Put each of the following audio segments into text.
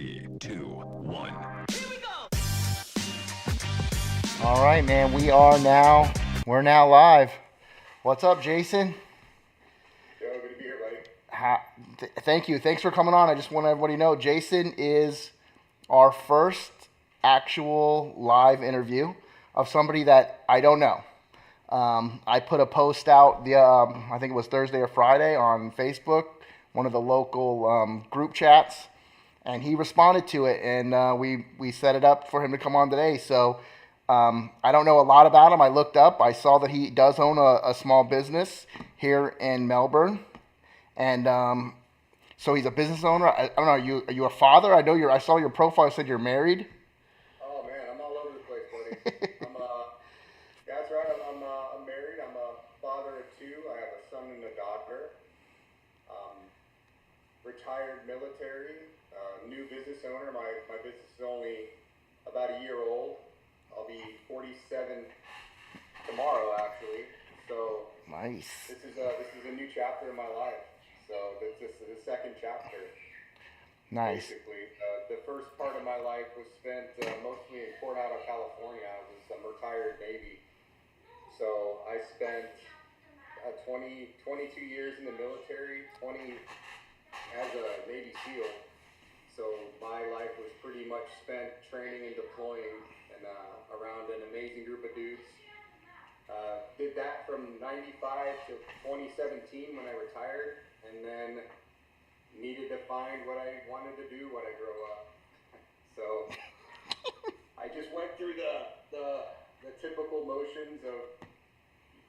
3, 2, 1. All right, man. We're now live. What's up, Jason? Joe, good to be here, buddy. Thank you. Thanks for coming on. I just want everybody to know Jason is our first actual live interview of somebody that I don't know. I put a post out I think it was Thursday or Friday on Facebook, one of the local group chats, and he responded to it, and we set it up for him to come on today. So I don't know a lot about him. I looked up. I saw that he does own a small business here in Melbourne, and so he's a business owner. I don't know. Are you a father? I saw your profile. Said you're married. Oh man, I'm all over the place, buddy. Yeah, that's right. I'm married. I'm a father of two. I have a son and a daughter. Retired military. New business owner. My business is only about a year old. I'll be 47 tomorrow, actually. So Nice. This is a new chapter in my life. So this is the second chapter. Nice. Basically, the first part of my life was spent mostly in Coronado, California. I was a retired Navy. So I spent 22 years in the military, 20 as a Navy SEAL. So my life was pretty much spent training and deploying and around an amazing group of dudes. Did that from 95 to 2017 when I retired, and then needed to find what I wanted to do when I grow up. So I just went through the typical motions of,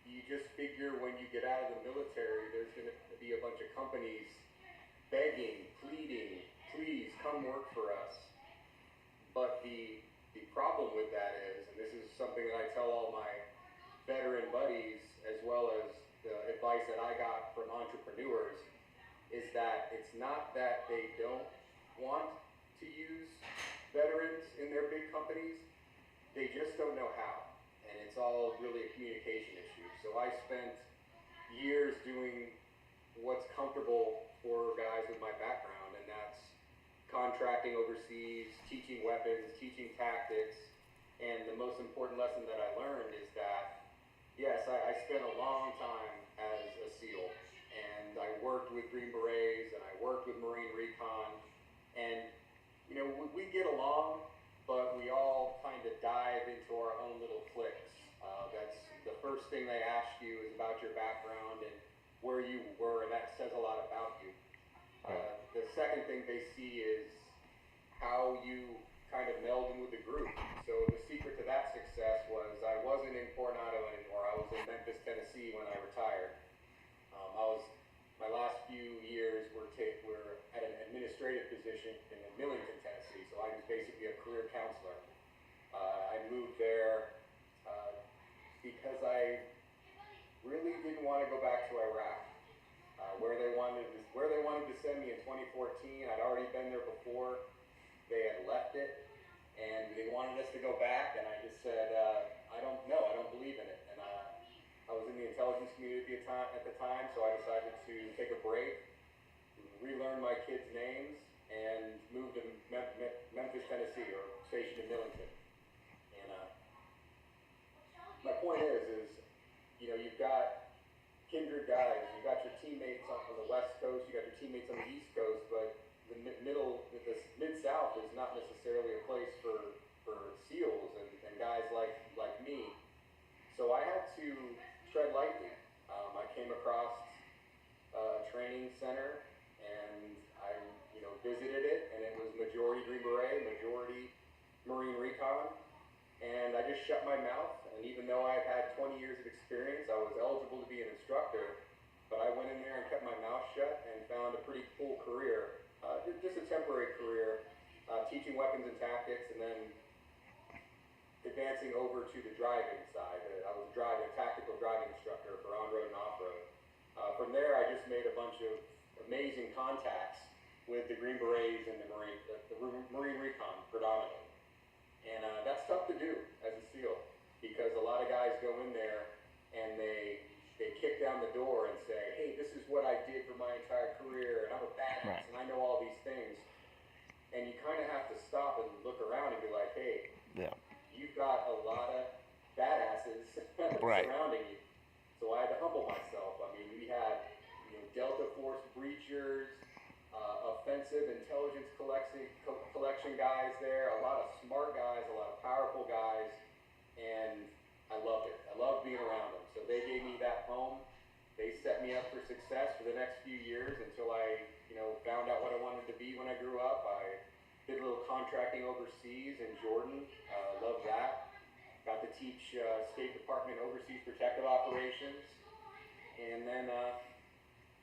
you just figure when you get out of the military, there's going to be a bunch of companies begging, pleading, please come work for us. But the problem with that is, and this is something that I tell all my veteran buddies, as well as the advice that I got from entrepreneurs, is that it's not that they don't want to use veterans in their big companies, they just don't know how. And it's all really a communication issue. So I spent years doing what's comfortable for guys with my background, and that's contracting overseas, teaching weapons, teaching tactics. And the most important lesson that I learned is that, yes, I spent a long time as a SEAL, and I worked with Green Berets, and I worked with Marine Recon, and you know, we get along, but we all kind of dive into our own little cliques. That's the first thing they ask you is about your background and where you were, and that says a lot about you. The second thing they see is how you kind of meld in with the group. So the secret to that success was I wasn't in Coronado anymore. I was in Memphis, Tennessee when I retired. My last few years were at an administrative position in Millington, Tennessee. So I was basically a career counselor. I moved there because I really didn't want to go back to Iraq. Where they wanted to send me in 2014, I'd already been there before. They had left it, and they wanted us to go back, and I just said, I don't know, I don't believe in it. And I was in the intelligence community at the time, so I decided to take a break, relearn my kids' names, and move to Memphis, Tennessee, or stationed in Millington. And my point is, you know, you've got kindred guys, you got your teammates on the West Coast, you got your teammates on the East Coast, but the Mid-South is not necessarily a place for SEALs and guys like me. So I had to tread lightly. I came across a training center, and I visited it, and it was majority Green Beret, majority Marine Recon, and I just shut my mouth. And even though I had 20 years of experience, I was eligible to be an instructor, but I went in there and kept my mouth shut and found a pretty cool career, just a temporary career, teaching weapons and tactics, and then advancing over to the driving side. I was a tactical driving instructor for on-road and off-road. From there, I just made a bunch of amazing contacts with the Green Berets and the Marine Recon predominantly. And that's tough to do as a SEAL, because a lot of guys go in there and they kick down the door and say, hey, this is what I did for my entire career, and I'm a badass, and I know all these things. And you kind of extensive intelligence collection guys there, a lot of smart guys, a lot of powerful guys, and I loved it. I loved being around them. So they gave me that home. They set me up for success for the next few years until I, found out what I wanted to be when I grew up. I did a little contracting overseas in Jordan. Loved that. Got to teach State Department overseas protective operations, and then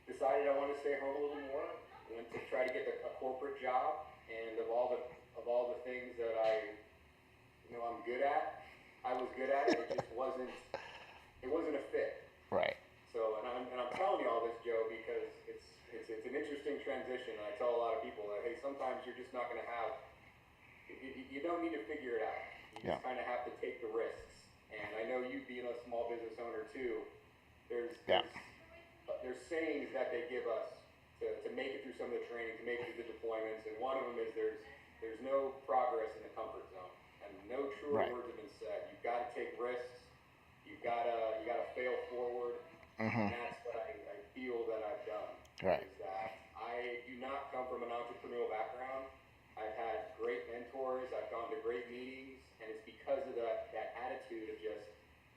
decided I wanted to stay home a little more. Went to try to get a corporate job, and of all the things that I'm good at, I was good at it. It just wasn't a fit. Right. So, and I'm telling you all this, Joe, because it's an interesting transition. And I tell a lot of people that, hey, sometimes you're just not going to have. You don't need to figure it out. You just kind of have to take the risks. And I know you being a small business owner too. There's sayings that they give us to make it through some of the training, to make it through the deployments, and one of them is there's no progress in the comfort zone, and no truer words have been said. You've got to take risks. You got to fail forward. And that's what I feel that I've done. Right. Is that I do not come from an entrepreneurial background. I've had great mentors. I've gone to great meetings, and it's because of that attitude of just,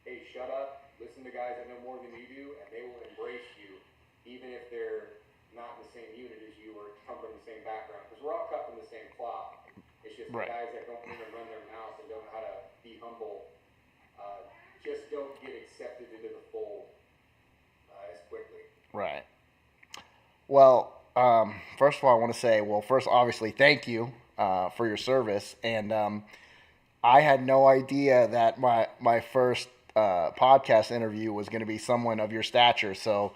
hey, shut up, listen to guys that know more than you do, and they will embrace you, even if they're not in the same unit as you or come from the same background. Because we're all cut from the same cloth. It's just the guys that don't even run their mouth and don't know how to be humble, just don't get accepted into the fold as quickly. Right. Well, first of all, I want to say, obviously, thank you for your service. And I had no idea that my first podcast interview was going to be someone of your stature. So,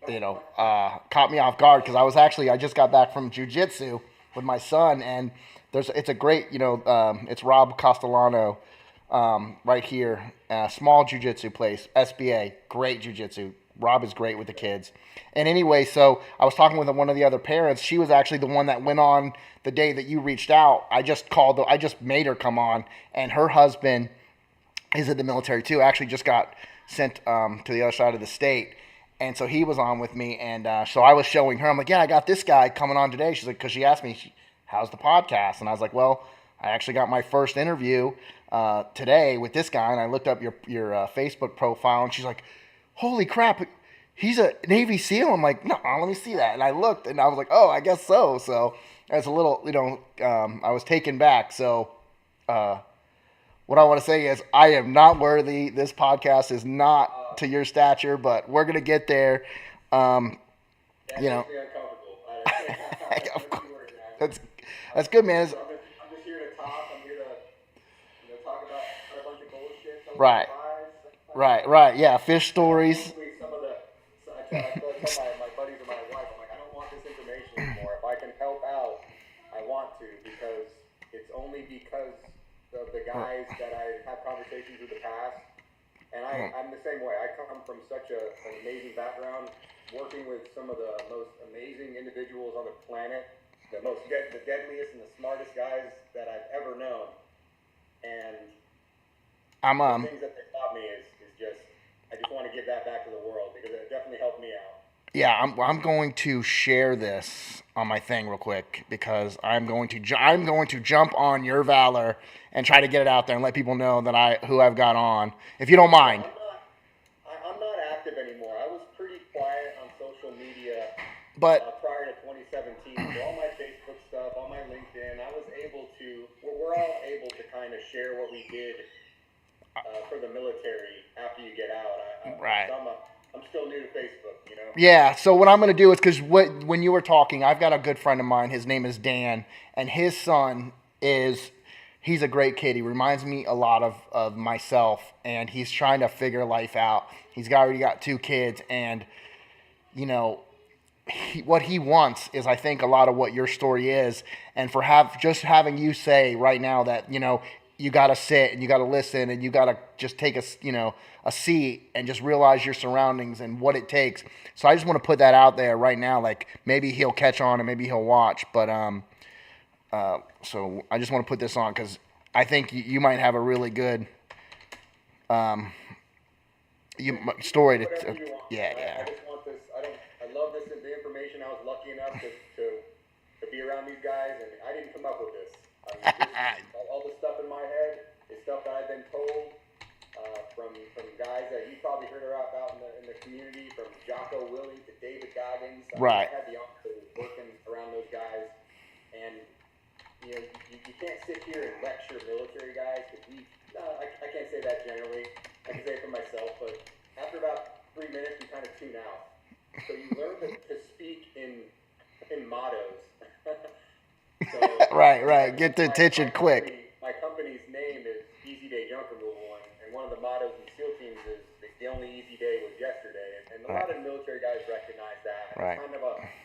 caught me off guard because I just got back from jiu-jitsu with my son, and it's a great, it's Rob Castellano right here, small jiu-jitsu place, SBA, great jiu-jitsu. Rob is great with the kids. And anyway, so I was talking with one of the other parents. She was actually the one that went on the day that you reached out. I just made her come on, and her husband is in the military too. Actually just got sent to the other side of the state. And so he was on with me, and so I was showing her. I'm like, yeah, I got this guy coming on today. She's like, because she asked me, how's the podcast? And I was like, well, I actually got my first interview today with this guy, and I looked up your Facebook profile, and she's like, holy crap, he's a Navy SEAL. I'm like, no, let me see that. And I looked, and I was like, oh, I guess so. So it's a little, I was taken back. So what I want to say is I am not worthy. This podcast is not to your stature, but we're going to get there. That's That's good, man. I'm just here to talk. I'm here to talk about a bunch of bullshit. Right. Yeah, fish stories. I tell my buddies and my wife, I'm like, I don't want this information anymore. If I can help out, I want to, because it's only because of the guys that I have conversations with the past. And I'm the same way. I come from such an amazing background, working with some of the most amazing individuals on the planet, the deadliest and the smartest guys that I've ever known. And the things that they taught me is just, I just want to give that back to the world, because it definitely helped me out. Yeah, I'm going to share this on my thing real quick, because I'm going to jump on your valor and try to get it out there and let people know that who I've got on, if you don't mind. I'm not active anymore. I was pretty quiet on social media, but prior to 2017. So all my Facebook stuff, all my LinkedIn, we're all able to kind of share what we did for the military after you get out. Right. I'm still new to Facebook, Yeah, so what I'm going to do is, because when you were talking, I've got a good friend of mine. His name is Dan, and his son he's a great kid. He reminds me a lot of myself, and he's trying to figure life out. He's already got 2 kids, and, what he wants is, I think, a lot of what your story is. And for just having you say right now that, you got to sit and you got to listen and you got to just take a seat and just realize your surroundings and what it takes. So I just want to put that out there right now. Like, maybe he'll catch on and maybe he'll watch. But so I just want to put this on, because I think you might have a really good story to. Yeah. I just want this. I love this. The information. I was lucky enough to be around these guys, and I didn't come up with this. I mean, all the stuff in my head is stuff that I've been told from guys that you probably heard about out in the community, from Jocko Willie to David Goggins. Right. I had the honor of working around those guys, and you know, you can't sit here and lecture military guys, because I can't say that generally. I can say it for myself, but after about 3 minutes, you kind of tune out. So you learn to speak in mottos. So, right. Get the attention quick. My company's name is Easy Day Junk Removal, and one of the mottos in SEAL teams is the only easy day was yesterday. And a lot of military guys recognize that. Right. It's kind of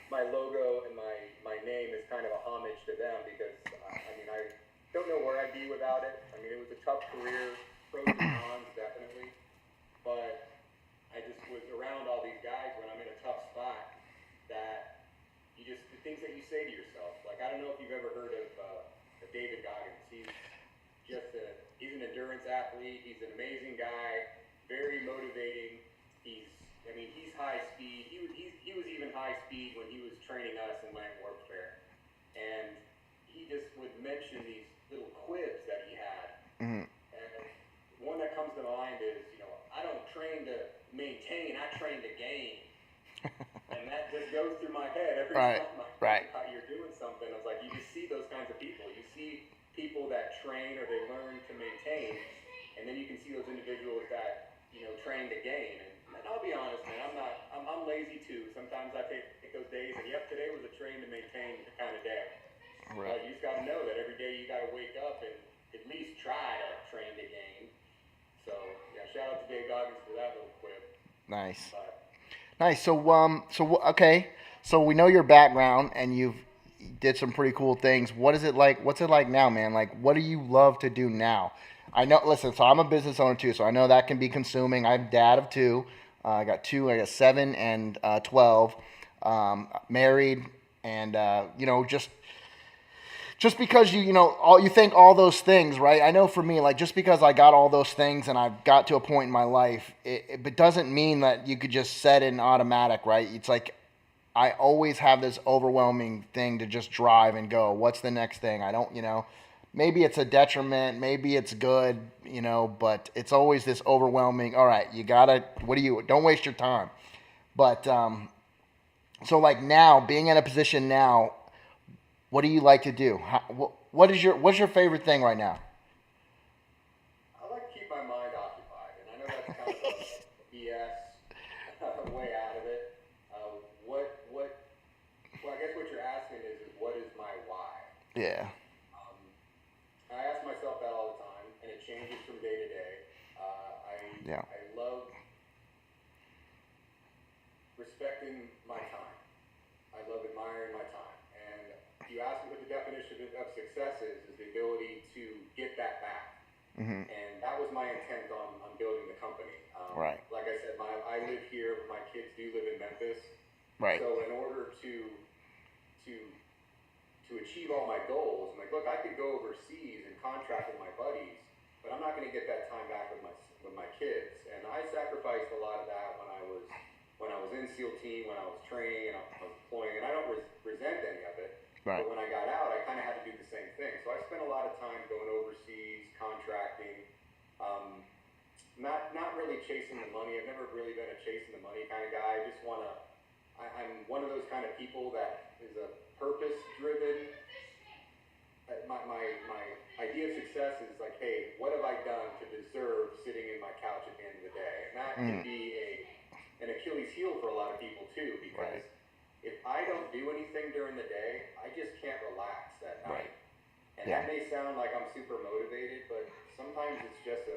my logo and my name is kind of a homage to them, because I don't know where I'd be without it. I mean, it was a tough career, pros and cons definitely, but I just was around all these guys when I'm in a tough spot, that the things that you say to yourself, like, I don't know if you've ever heard of David Goggins. He's an endurance athlete. He's an amazing guy, very motivating. He's high speed. He was even high speed when he was training us in land warfare, and he just would mention these little quibs that he had. Mm-hmm. And one that comes to mind is, I don't train to maintain, I train to gain. And that just goes through my head every time you're doing something. I was like, you just see those kinds of people. You see people that train or they learn to maintain, and then you can see those individuals that train to gain. And I'll be honest, man, I'm lazy too. Sometimes I take those days, and yep, today was a train to maintain kind of day. Right. You just got to know that every day you got to wake up and at least try to train to gain. So yeah, shout out to Dave Goggins for that little quip. Nice. Nice. So okay. So we know your background, and you did some pretty cool things. What's it like now, man? Like, what do you love to do now? I know. Listen, so I'm a business owner too, so I know that can be consuming. I'm dad of two. I got 7 and 12. Married, and just because you think all those things, right? I know for me, like, just because I got all those things and I've got to a point in my life, it doesn't mean that you could just set in automatic, right? It's like I always have this overwhelming thing to just drive and go, what's the next thing? I don't, maybe it's a detriment, maybe it's good, but it's always this overwhelming, all right, don't waste your time. But, so like now, being in a position now, what do you like to do? What's your favorite thing right now? I like to keep my mind occupied, and I know that's kind of a BS way out of it. Well, I guess what you're asking is what is my why? Yeah. I ask myself that all the time, and it changes from day to day. I love respecting my time. I love admiring my time. And you ask me what the definition of success is the ability to get that back. Mm-hmm. And that was my intent on building the company. Right. Like I said, I live here. My kids do live in Memphis. Right. So in order to achieve all my goals, I'm like, look, I could go overseas and contract with my buddies, but I'm not going to get that time back with my kids. And I sacrificed a lot of that when I was in SEAL team, when I was training and I was deploying, and I don't resent any of it. Right. But when I got out, I kind of had to do the same thing. So I spent a lot of time going overseas, contracting, not really chasing the money. I've never really been a chasing the money kind of guy. I'm one of those kind of people that is a purpose-driven. My idea of success is like, hey, what have I done to deserve sitting in my couch at the end of the day? And that can be an Achilles heel for a lot of people too, because if I don't do anything during the day, I just can't relax that night. And that may sound like I'm super motivated, but sometimes it's just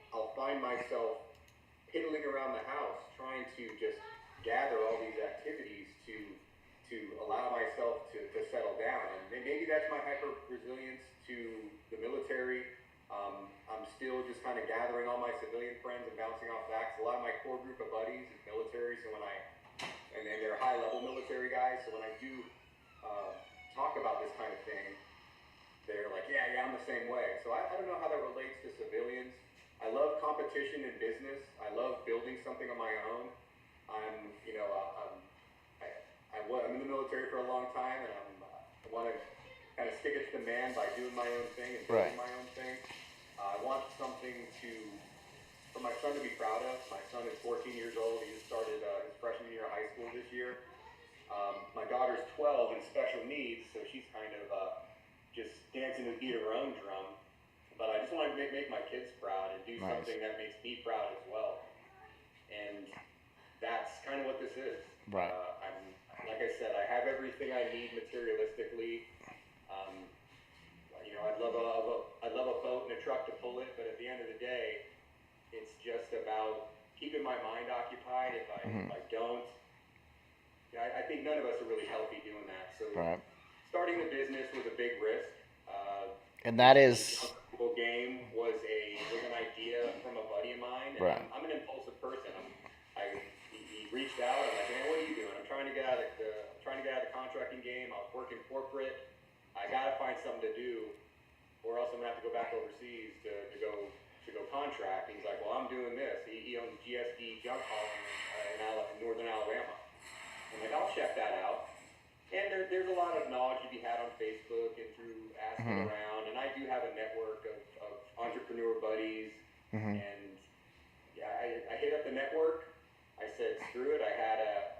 I'll find myself piddling around the house trying to just gather all these activities to allow myself to settle down. And maybe that's my hyper resilience to the military. I'm still just kind of gathering all my civilian friends and bouncing off facts. A lot of my core group of buddies is military, and they're high level military guys. So when I do talk about this kind of thing, they're like, yeah, I'm the same way. So I don't know how that relates to civilians. I love competition in business. I love building something on my own. I'm in the military for a long time, and I want to kind of stick it to the man by doing my own thing and building my own thing. I want something for my son to be proud of. My son is 14 years old. He just started his freshman year of high school this year. My daughter's 12 and special needs, so she's kind of just dancing to the beat of her own drum. But I just want to make my kids proud and do something that makes me proud as well. And that's kind of what this is. Right. Like I said, I have everything I need materialistically. I'd love a boat and a truck to pull it, but at the end of the day, it's just about keeping my mind occupied. If I don't, I think none of us are really healthy doing that. So starting the business was a big risk. And that is the game was an idea from a buddy of mine. And I'm an impulsive person. He reached out. I'm like, man, what are you doing? I'm trying to get out of the contracting game. I was working corporate. I gotta find something to do, or else I'm gonna have to go back overseas to go contract. And he's like, well, I'm doing this. He owns GSD junk hauling in northern Alabama. I'm like, I'll check that out. And there's a lot of knowledge to be had on Facebook and through asking around. And I do have a network of entrepreneur buddies. And yeah, I hit up the network. I said, screw it. I had a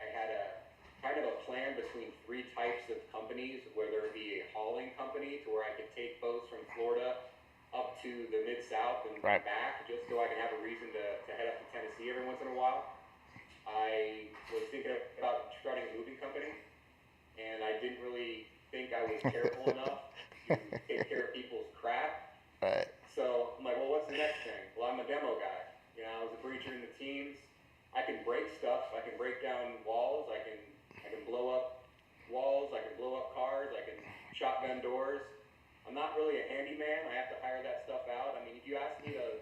kind of a plan between three types of companies, whether it be a hauling company to where I could take boats from Florida up to the Mid-South and back, just so I can have a reason to head up to Tennessee every once in a while. I was thinking about starting a moving company, and I didn't really think I was careful enough to take care of people's crap. So I'm like, well, what's the next thing? Well, I'm a demo guy. I was a breacher in the teams. I can break stuff. I can break down walls. I can blow up walls. I can blow up cars. I can shotgun doors. I'm not really a handyman. I have to hire that stuff out. I mean, if you ask me to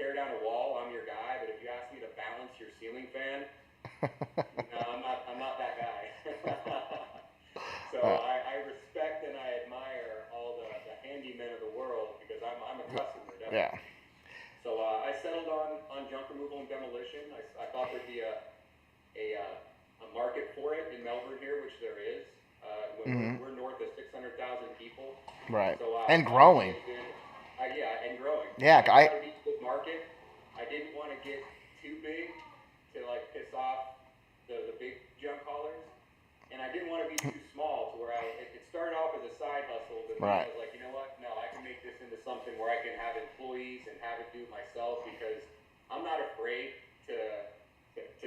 tear down a wall, I'm your guy. But if you ask me to balance your ceiling fan, no, I'm not that guy. So I respect and I admire all the handymen of the world because I'm a customer. Definitely. So I settled on junk removal and demolition. I thought there'd be a market for it in Melbourne here, which there is. We're north of 600,000 people. Right. So, and growing. And growing. Yeah, I thought it'd be a good market. I didn't want to get too big to piss off the big junk haulers, and I didn't want to be too small to where it started off as a side hustle, but then I was like, you know what? No, I can make this into something where I can have employees and have it do it myself because I'm not afraid to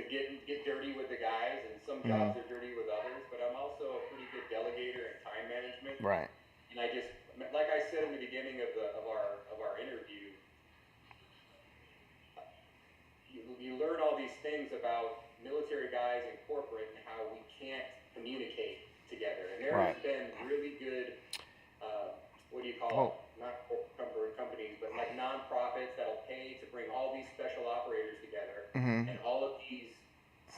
get dirty with the guys, and some jobs are dirty with others, but I'm also a pretty good delegator in time management. Right. And I just, like I said in the beginning of our interview, you learn all these things about military guys and corporate and how we can't communicate together. And there has been really good, what do you call it? Not corporate companies, but like nonprofits that'll pay to bring all these special operators together and all of these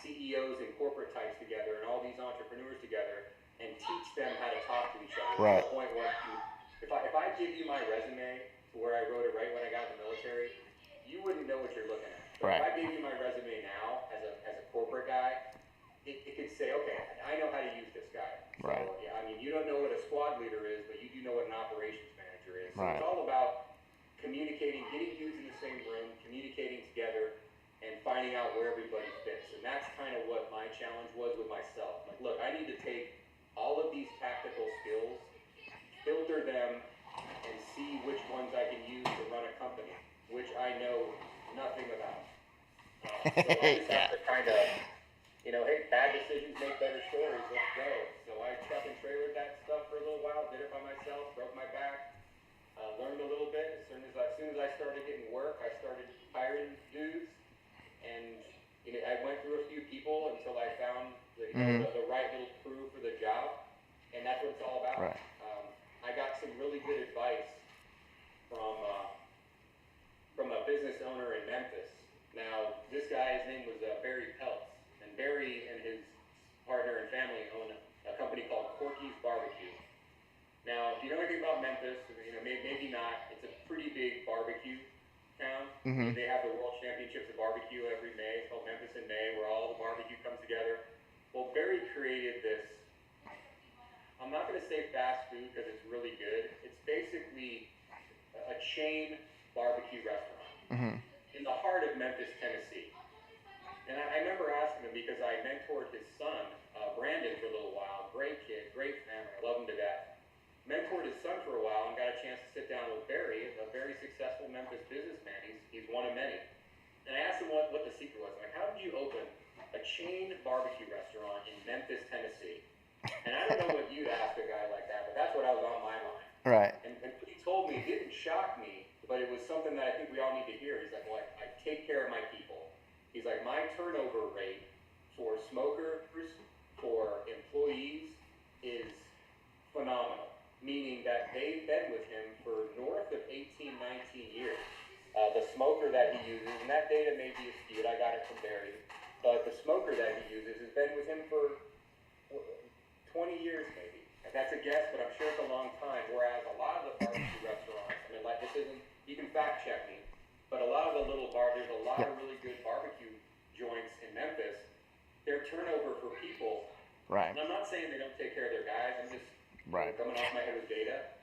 CEOs and corporate types together and all these entrepreneurs together and teach them how to talk to each other. Right. To the point where if I give you my resume to where I wrote it right when I got in the military, you wouldn't know what you're looking at. But if I gave you my resume now as a corporate guy, it could say, okay, I know how to use this guy. So, yeah, I mean, you don't know what a squad leader is, but you do know what an operations manager is. So it's all about communicating, getting dudes in the same room, communicating together, and finding out where everybody fits. And that's kind of what my challenge was with myself. Like, look, I need to take all of these tactical skills, filter them, and see which ones I can use to run a company, which I know nothing about. So I just have to kind of, hey, bad decisions make better stories. Let's go. So I truck and trailered that stuff for a little while, did it by myself, broke my back, learned a little bit. As soon as I started getting work, I started hiring dudes, and I went through a few people until I found the right little crew for the job, and that's what it's all about. Right. I got some really good advice from a business owner in Memphis. Now, this guy's name was Barry Peltz, and Barry and his partner and family own a company called Corky's Barbecue. Now, if you know anything about Memphis, maybe not, it's a pretty big barbecue town. They have the World Championships of Barbecue every May. It's called Memphis in May, where all the barbecue comes together. Well, Barry created this not going to say fast food because it's really good. It's basically a chain barbecue restaurant in the heart of Memphis, Tennessee. And I remember asking him because I mentored his son, Brandon, for a little while. Great kid, great family. I love him to death. Mentored his son for a while and got a chance to sit down with Barry, a very successful Memphis businessman. He's one of many. And I asked him what the secret was. I'm like, how did you open a chain barbecue restaurant in Memphis, Tennessee? And I don't know what you'd ask a guy like that, but that's what I was on my mind. Right. And what he told me didn't shock me, but it was something that I think we all need to hear. He's like, well, I take care of my people. He's like, my turnover rate for smokers, for employees is phenomenal, meaning that they've been with him for north of 18, 19 years. The smoker that he uses, and that data may be skewed, I got it from Barry, but the smoker that he uses has been with him for 20 years maybe. And that's a guess, but I'm sure it's a long time, whereas a lot of the barbecue restaurants, I mean, like this isn't, you can fact check me, but a lot of the little there's a lot of really good barbecue joints in Memphis. Their turnover for people, right. And I'm not saying they don't take care of their guys, I'm just coming off my head with data,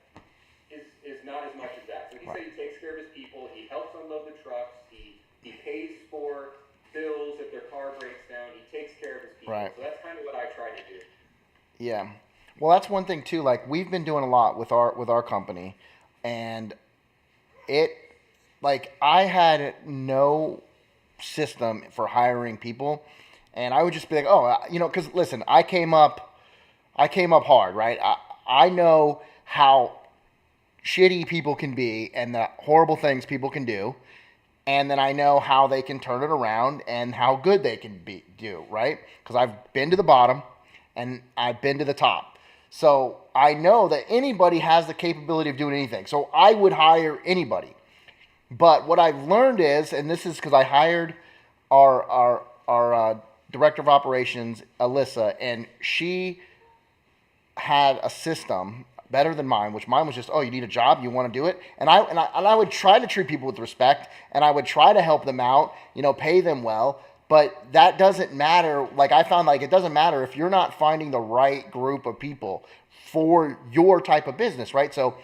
is not as much as that. So he said he takes care of his people, he helps unload the trucks, he pays for bills if their car breaks down, he takes care of his people. Right. So that's kind of what I try to do. Yeah. Well, that's one thing too. Like we've been doing a lot with our company, and I had no system for hiring people, and I would just be like, oh, because listen, I came up hard, right? I know how shitty people can be and the horrible things people can do, and then I know how they can turn it around and how good they can do, right? Because I've been to the bottom and I've been to the top. So I know that anybody has the capability of doing anything. So I would hire anybody. But what I've learned is, and this is because I hired our director of operations, Alyssa, and she had a system better than mine, which mine was just, oh, you need a job, you want to do it, and I would try to treat people with respect, and I would try to help them out, pay them well. But that doesn't matter. Like I found, like it doesn't matter if you're not finding the right group of people for your type of business, right? So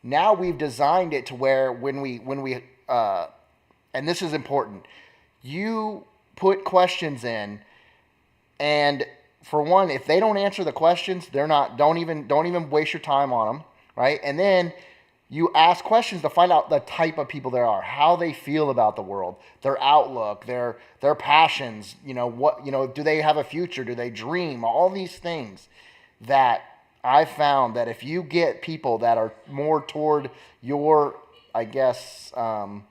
now we've designed it to where when we and this is important, you put questions in, and for one, if they don't answer the questions, don't even waste your time on them, right? And then you ask questions to find out the type of people there are, how they feel about the world, their outlook, their passions, do they have a future? Do they dream? All these things that I found that if you get people that are more toward your, I guess, core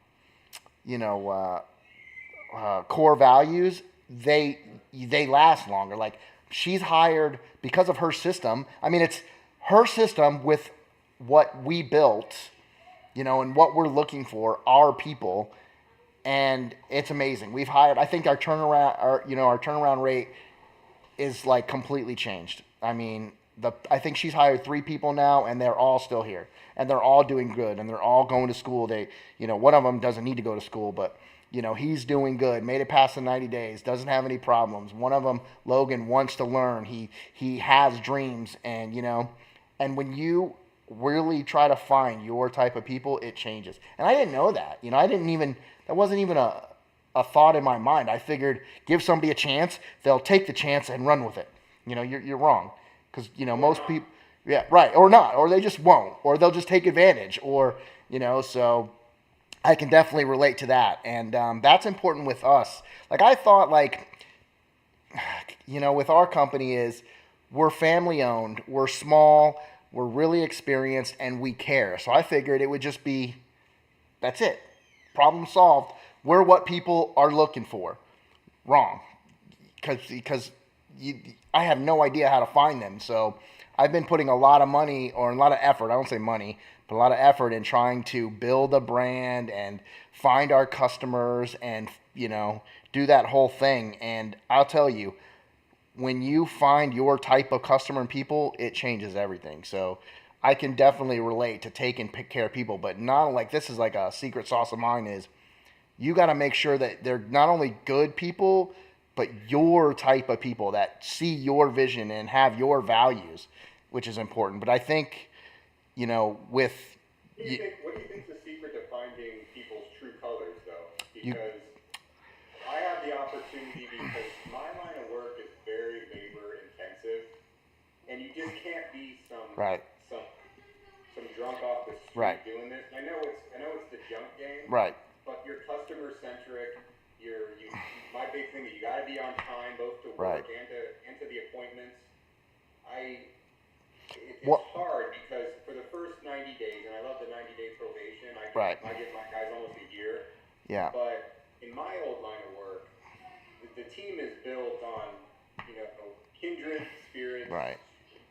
values, they last longer. Like she's hired because of her system. I mean, it's her system with what we built, and what we're looking for, our people, and it's amazing. We've hired, I think our turnaround rate is like completely changed. I mean, I think she's hired 3 people now, and they're all still here, and they're all doing good, and they're all going to school. They, one of them doesn't need to go to school, but he's doing good, made it past the 90 days, doesn't have any problems. One of them, Logan, wants to learn. He has dreams, and and when you really try to find your type of people, it changes. And I didn't know that. That wasn't even a thought in my mind. I figured give somebody a chance, they'll take the chance and run with it. You're wrong. Because, most people, yeah, right, or not, or they just won't, or they'll just take advantage, or, so I can definitely relate to that. And that's important with us. Like, I thought, with our company is we're family owned, we're small, we're really experienced, and we care. So I figured it would just be, that's it. Problem solved. We're what people are looking for. Wrong. Because I have no idea how to find them. So I've been putting a lot of money, or a lot of effort, I don't say money, but a lot of effort in trying to build a brand and find our customers and, do that whole thing. And I'll tell you, when you find your type of customer and people, it changes everything. So I can definitely relate to taking care of people, but not like this is like a secret sauce of mine is you got to make sure that they're not only good people, but your type of people that see your vision and have your values. which is important. But I think, with What do you think's the secret to finding people's true colors, though? you, Because I have the opportunity because my line of work is very labor intensive, and you just can't be right, some drunk off the street right, doing this. I know it's the junk game, right, but you're customer centric. My big thing is you got to be on time, both to right. work and to the appointments. It's What? hard because for the first 90 days, and I love the 90-day probation. Right. I give my guys almost a year. Yeah. But in my old line of work, the team is built on, kindred spirits, Right.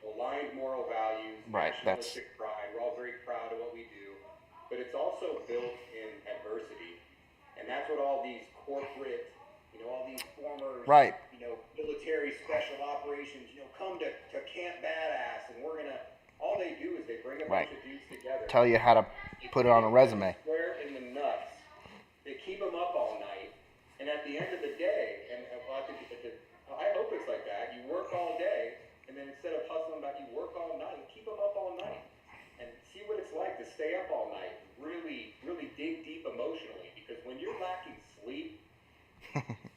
aligned moral values, Right. nationalistic pride. We're all very proud of what we do, but it's also built in adversity, and that's what all these corporate, all these former, right. military special operations, come to Camp Badass, and all they do is they bring a bunch of dudes together. Tell you how to put it on a resume. Square in the nuts. They keep them up all night, and at the end of the day, I hope it's like that. You work all day, and then instead of hustling back, you work all night. Keep them up all night, and see what it's like to stay up all night. Really, really dig deep emotionally, because when you're lacking sleep,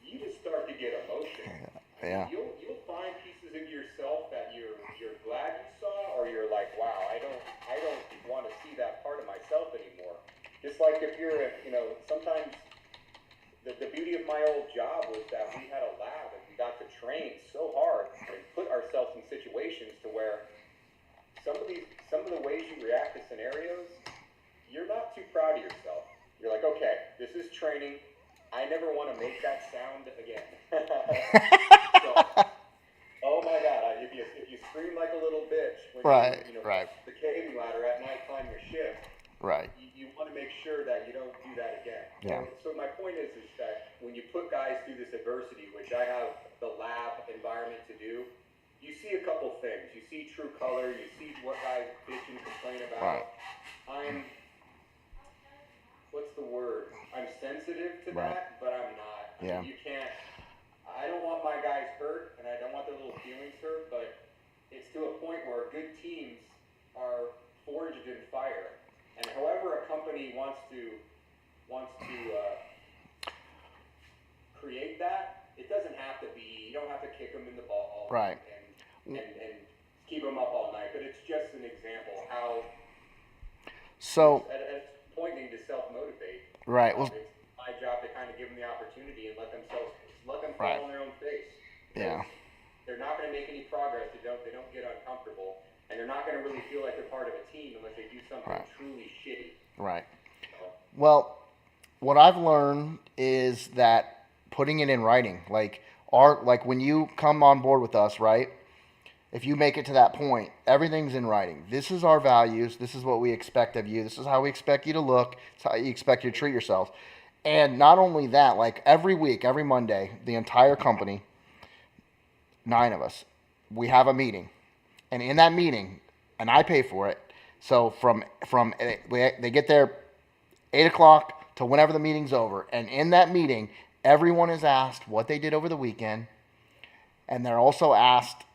you just start to get emotional. Yeah. You'll find pieces of yourself that you're glad you saw, or you're like, wow, I don't want to see that part of myself anymore. Just like if you're, sometimes the beauty of my old job was that we had a lab and we got to train so hard and put ourselves in situations to where some of the ways you react to scenarios, you're not too proud of yourself. You're like, okay, this is training. I never want to make that sound again. So, oh my God! If you scream like a little bitch when right. the caving ladder at night climb your shift, right. You want to make sure that you don't do that again. Yeah. So my point is that when you put guys through this adversity, which I have the lab environment to do, you see a couple things. You see true color. You see what guys bitch and complain about. Right. What's the word? I'm sensitive to that, but I'm not. Yeah. You can't. I don't want my guys hurt, and I don't want their little feelings hurt, but it's to a point where good teams are forged in fire. And however a company wants to create that, it doesn't have to be. You don't have to kick them in the ball, right? And keep them up all night. But it's just an example how. So. It's pointing to self-motivate. Right. Well, it's my job to kind of give them the opportunity and let them fall on their own face. Yeah. They're not going to make any progress. They don't get uncomfortable, and they're not going to really feel like they're part of a team unless they do something truly shitty. Right. Well, what I've learned is that putting it in writing, like when you come on board with us, right? If you make it to that point, everything's in writing. This is our values. This is what we expect of you. This is how we expect you to look. It's how you expect you to treat yourselves. And not only that, like every week, every Monday, the entire company, 9 of us, we have a meeting. And in that meeting, and I pay for it, so they get there 8 o'clock to whenever the meeting's over. And in that meeting, everyone is asked what they did over the weekend. And they're also asked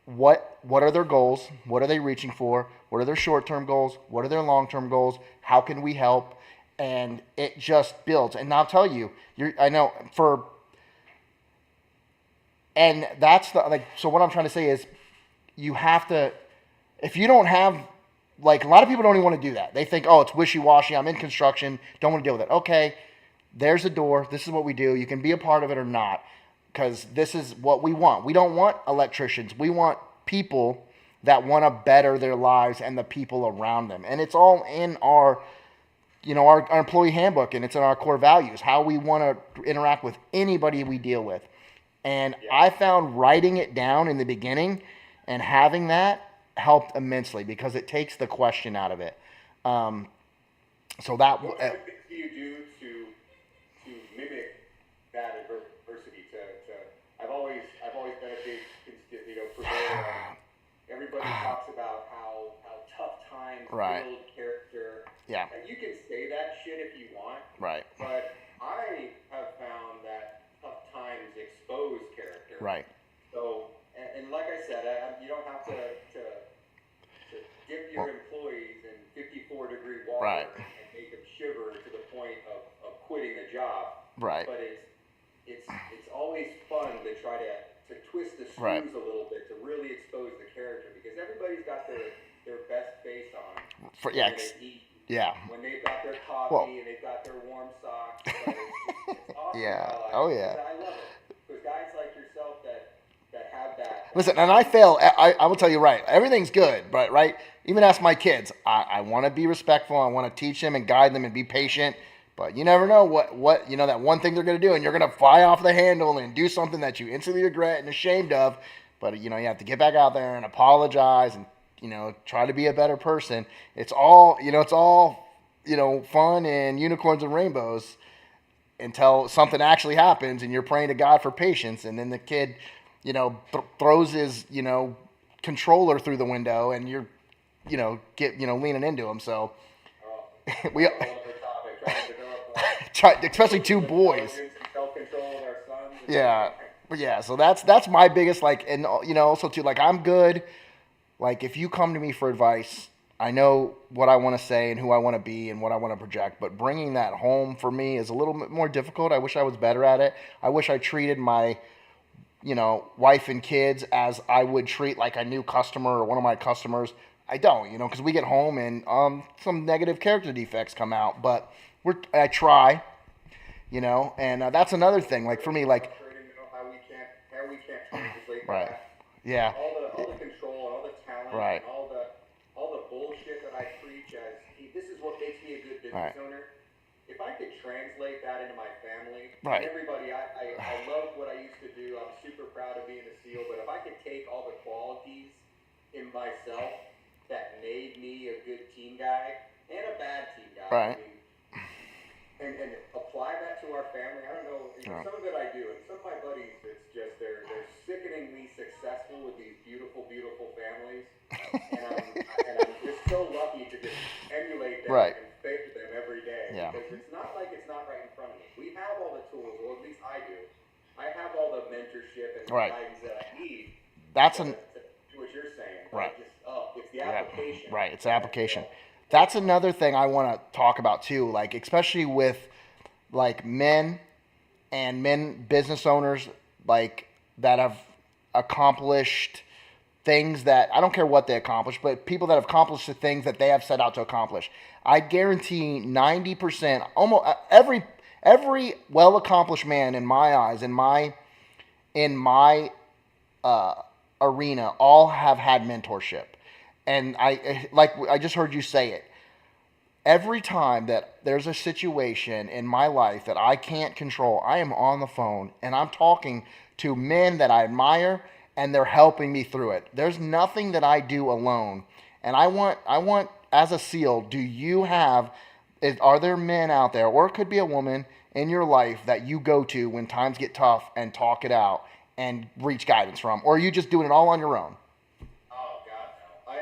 what are their goals? What are they reaching for? What are their short-term goals? What are their long-term goals? How can we help? And it just builds. And I'll tell you, and that's so what I'm trying to say is you have to, if you don't have, like a lot of people don't even want to do that. They think, oh, it's wishy-washy. I'm in construction. Don't want to deal with it. Okay, there's the door. This is what we do. You can be a part of it or not. Because this is what we want. We don't want electricians. We want people that want to better their lives and the people around them. And it's all in our employee handbook, and it's in our core values, how we want to interact with anybody we deal with. And I found writing it down in the beginning and having that helped immensely because it takes the question out of it. So that. What kind of things do you do to mimic that adversity? I've always been a big purveyor. Everybody talks about how tough times build character. Yeah. And you can say that shit if you want. Right. But I have found that tough times expose character. Right. So, and and like I said, you don't have to dip your employees in 54-degree water Right. and make them shiver to the point of quitting the job. Right. But it's always fun to try to twist the screws Right. a little bit to really expose the character, because everybody's got their best face on when they eat. Yeah. When they've got their coffee and they've got their warm socks. But it's awesome. Yeah. I love it. Because guys like yourself that have that. Listen, and I fail. I will tell you right. Everything's good, but right. Even ask my kids. I want to be respectful. I want to teach them and guide them and be patient. But you never know what that one thing they're going to do, and you're going to fly off the handle and do something that you instantly regret and ashamed of. But you have to get back out there and apologize and try to be a better person. It's all fun and unicorns and rainbows until something actually happens and you're praying to God for patience, and then the kid throws his controller through the window and you're leaning into him. So we especially two boys. Yeah, so that's my biggest, and also too, I'm good. If you come to me for advice, I know what I want to say and who I want to be and what I want to project, but bringing that home for me is a little bit more difficult. I wish I was better at it. I wish I treated my wife and kids as I would treat a new customer or one of my customers. I don't, because we get home and some negative character defects come out, but I try, and that's another thing. For me, how we can't translate right, that. Yeah, all the control, all the talent, right, and all the bullshit that I preach as this is what makes me a good business owner. If I could translate that into my family, and everybody, I love what I used to do. I'm super proud of being a SEAL, but if I could take all the qualities in myself that made me a good team guy and a bad team guy, and apply that to our family, I don't know. Some of it I do, and some of my buddies, it's just they're sickeningly successful with these beautiful, beautiful families, and I'm just so lucky to just emulate them and face them every day. Yeah. Because it's not like it's not right in front of me. We have all the tools, or at least I do. I have all the mentorship and guidance that I need. To do what you're saying. Right. It's the application. Right. It's the application. That's another thing I want to talk about too, especially with men and men business owners that have accomplished things that I don't care what they accomplish, but people that have accomplished the things that they have set out to accomplish. I guarantee 90%, almost every well accomplished man in my eyes, in my arena, all have had mentorship. And I just heard you say it. Every time that there's a situation in my life that I can't control, I am on the phone and I'm talking to men that I admire, and they're helping me through it. There's nothing that I do alone. And I want as a SEAL, are there men out there, or it could be a woman in your life that you go to when times get tough and talk it out and reach guidance from? Or are you just doing it all on your own? Oh, God,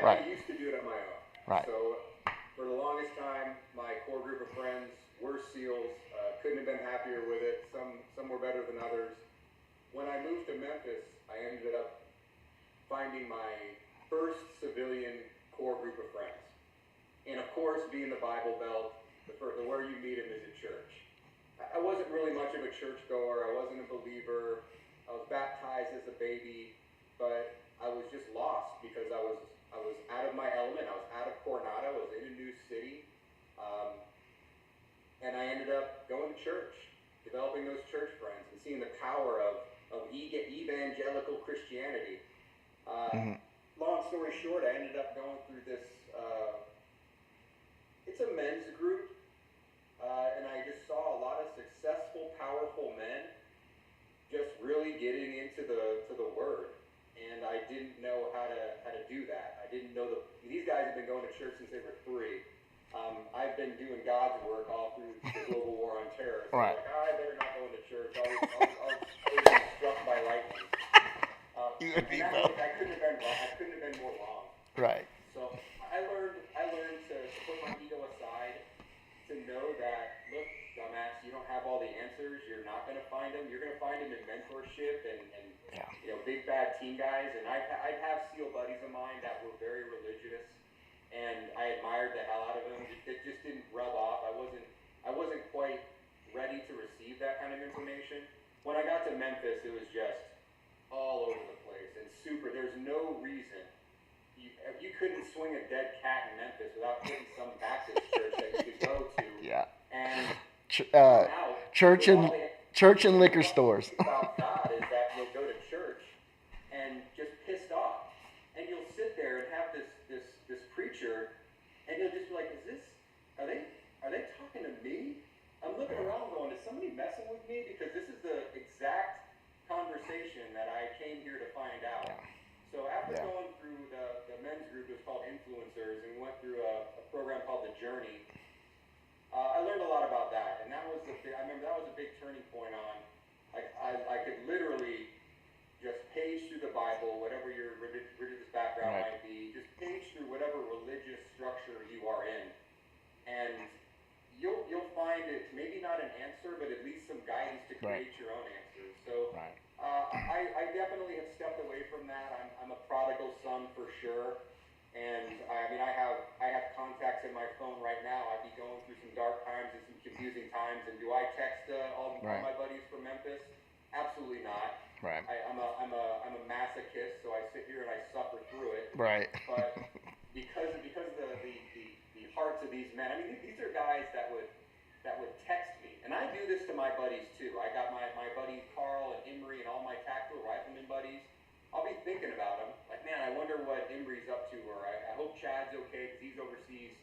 no. I used to do it on my own. Right. So for the longest time, my core group of friends were SEALs. Couldn't have been happier with it. Some were better than others. When I moved to Memphis, I ended up finding my first civilian core group of friends. And of course, being the Bible Belt, where you meet them is at church. I wasn't really much of a churchgoer. I wasn't a believer. I was baptized as a baby, but I was just lost because I was out of my element. I was out of Coronado. I was in a new city. And I ended up going to church, developing those church friends, and seeing the power of evangelical Christianity. Long story short, I ended up going through this, it's a men's group, and I just saw a lot of successful, powerful men just really getting into the Word, and I didn't know how to do that. I didn't know these guys have been going to church since they were 3. I've been doing God's work all through the global war on terror. So Right. I better not go into church. I'll be struck by lightning. I couldn't have been more wrong. Right. So I learned to put my ego aside, to know that, look, dumbass, you don't have all the answers. You're not going to find them. You're going to find them in mentorship and big bad team guys, and I'd have SEAL buddies of mine that were very religious, and I admired the hell out of them. It just didn't rub off. I wasn't quite ready to receive that kind of information. When I got to Memphis, it was just all over the place and super. There's no reason you couldn't swing a dead cat in Memphis without hitting some Baptist church that you could go to. Yeah. And church and liquor stores. About God is that you'll go to church and just pissed off, and you'll sit there and have this preacher, and you'll just be like, are they talking to me? I'm looking around going, is somebody messing with me? Because this is the exact conversation that I came here to find out. Yeah. So after going through the men's group, it was called Influencers, and we went through a program called The Journey. I learned a lot about that, and I remember that was a big turning point on, I could literally just page through the Bible, whatever your religious background might be, just page through whatever religious structure you are in, and you'll find it, maybe not an answer, but at least some guidance to create your own answers. So I definitely have stepped away from that. I'm a prodigal son for sure. And I have contacts in my phone right now. I'd be going through some dark times and some confusing times. And do I text all my buddies from Memphis? Absolutely not. Right. I'm a masochist, so I sit here and I suffer through it. Right. But because of the hearts of these men, these are guys that would text me, and I do this to my buddies too. I got my buddies Carl and Emery and all my tactical rifleman buddies. I'll be thinking about them, like, man, I wonder what Emery's up to, or I hope Chad's okay because he's overseas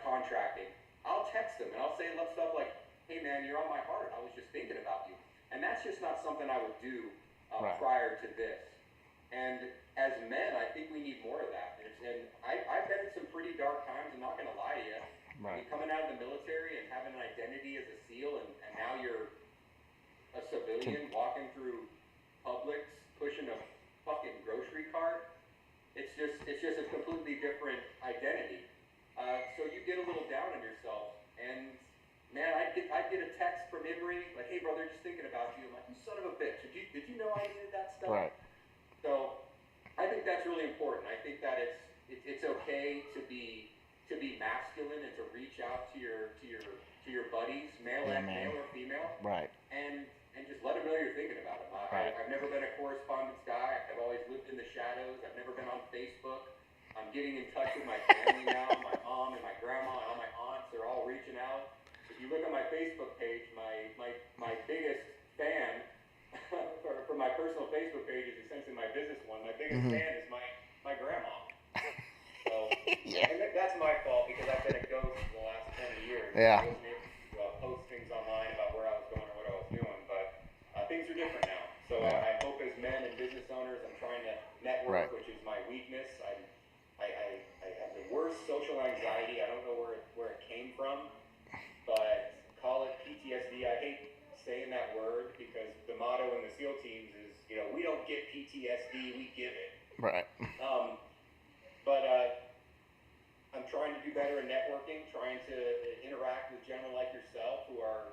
contracting. I'll text him and I'll say stuff like, hey man, you're on my heart. I was just thinking about you. And that's just not something I would do prior to this. And as men, I think we need more of that. And I've been in some pretty dark times, I'm not going to lie to you. Right. Coming out of the military and having an identity as a SEAL, and now you're a civilian walking through Publix, pushing a fucking grocery cart. It's just a completely different identity. So you get a little down on yourself, and man, I'd get a text from Emery like, "Hey brother, just thinking about you." I'm like, "You son of a bitch! Did you know I did that stuff?" Right. So I think that's really important. I think that it's okay to be masculine and to reach out to your buddies, male or female, right? And just let them know you're thinking about them. I've never been a correspondence guy. I've always lived in the shadows. I've never been on Facebook. I'm getting in touch with my family now. My mom and my grandma and all my aunts are all reaching out. If you look at my Facebook page, my biggest fan for my personal Facebook page is essentially my business one. My biggest fan is my grandma. So, and that's my fault because I've been a ghost for the last 20 years. Yeah. I wasn't able to post things online about where I was going or what I was doing, but things are different now. So I hope as men and business owners, I'm trying to network, which is my weakness. I have the worst social anxiety. I don't know where it came from, but call it PTSD. I hate saying that word because the motto in the SEAL teams is, we don't get PTSD, we give it. Right. But I'm trying to do better in networking, trying to interact with gentlemen like yourself who are,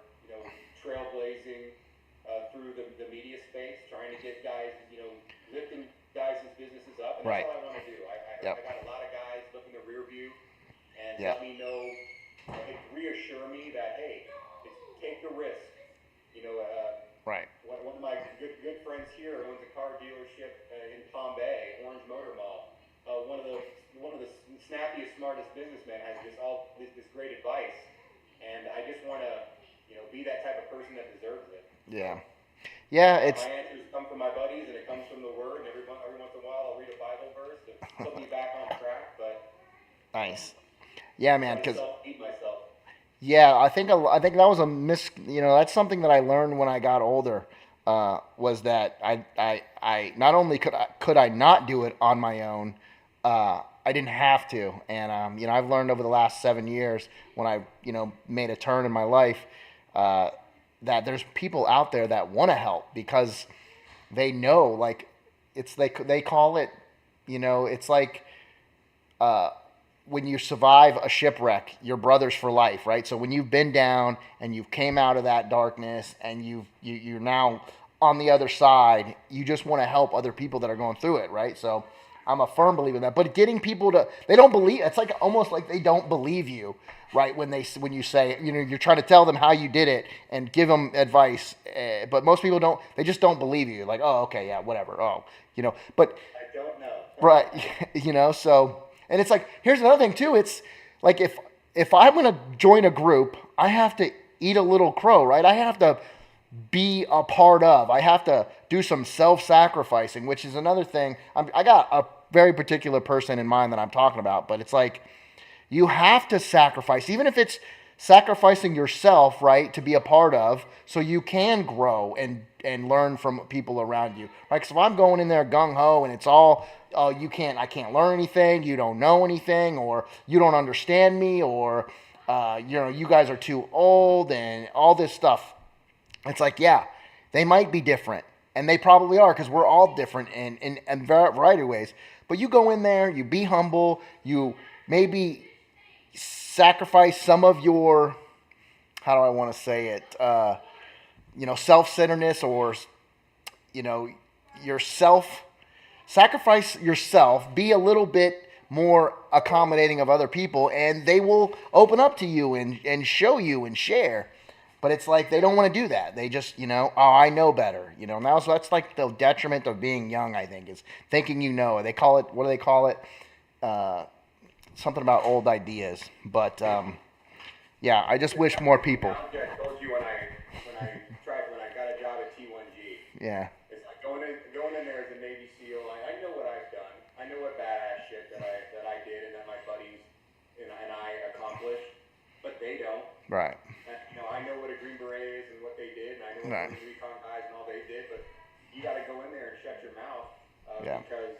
trailblazing through the media space, trying to get guys, lifting guys' businesses up. And that's all I want to do. I got a lot of guys look in the rear view and let me know, reassure me that, hey, take the risk. Right. One of my good friends here owns a car dealership in Palm Bay, Orange Motor Mall. One of the snappiest, smartest businessmen has this great advice, and I just want to, be that type of person that deserves it. Yeah. Yeah, my answers come from my buddies, and it comes from the Word. And every once in a while, I'll read a Bible verse to put me back on track. But nice. Yeah, man. Because myself. Yeah, I think that was that's something that I learned when I got older. Was that I not only could I not do it on my own, I didn't have to. And I've learned over the last 7 years when I made a turn in my life that there's people out there that want to help because they know, like, they call it, it's like when you survive a shipwreck, you're brothers for life, right? So when you've been down and you came out of that darkness and you're now on the other side. You just want to help other people that are going through it, right? So I'm a firm believer in that. But getting people to, they don't believe, it's like almost like they don't believe you, right? When you say, you're trying to tell them how you did it and give them advice. But most people don't, they just don't believe you. Like, oh, okay, yeah, whatever. Oh, but I don't know. right, so, and it's like, here's another thing too. It's like, if I'm going to join a group, I have to eat a little crow, right? I have to be a part of. I have to do some self-sacrificing, which is another thing. I got a very particular person in mind that I'm talking about, but it's like you have to sacrifice, even if it's sacrificing yourself, right, to be a part of, so you can grow and learn from people around you, right? Because if I'm going in there gung ho and it's all, oh, I can't learn anything, you don't know anything, or you don't understand me, or you guys are too old and all this stuff. It's like, yeah, they might be different, and they probably are, because we're all different in a variety of ways. But you go in there, you be humble, you maybe sacrifice some of your, how do I want to say it, self-centeredness, or, sacrifice yourself, be a little bit more accommodating of other people, and they will open up to you and show you and share. But it's like they don't want to do that. They just, oh, I know better. Now, so that's like the detriment of being young, I think, is thinking They call it, what do they call it? Something about old ideas. But, yeah, I just wish more people. I told you when I got a job at T1G. Yeah. It's like going in there as a Navy SEAL. I know what I've done. I know what badass shit that I did and that my buddies and I accomplished, but they don't. Right. I know what a Green Beret is and what they did, and I know what the recon guys and all they did, but you got to go in there and shut your mouth because,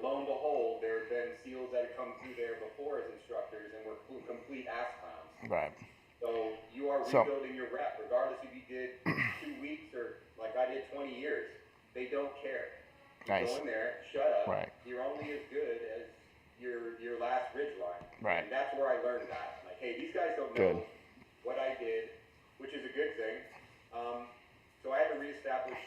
lo and behold, there have been SEALs that have come through there before as instructors and were complete ass clowns. Right. So you are rebuilding your rep, regardless if you did 2 weeks or like I did 20 years. They don't care. You go in there, shut up. Right. You're only as good as your last ridge line. Right. And that's where I learned that. Like, hey, these guys don't know what I did, which is a good thing. So I had to reestablish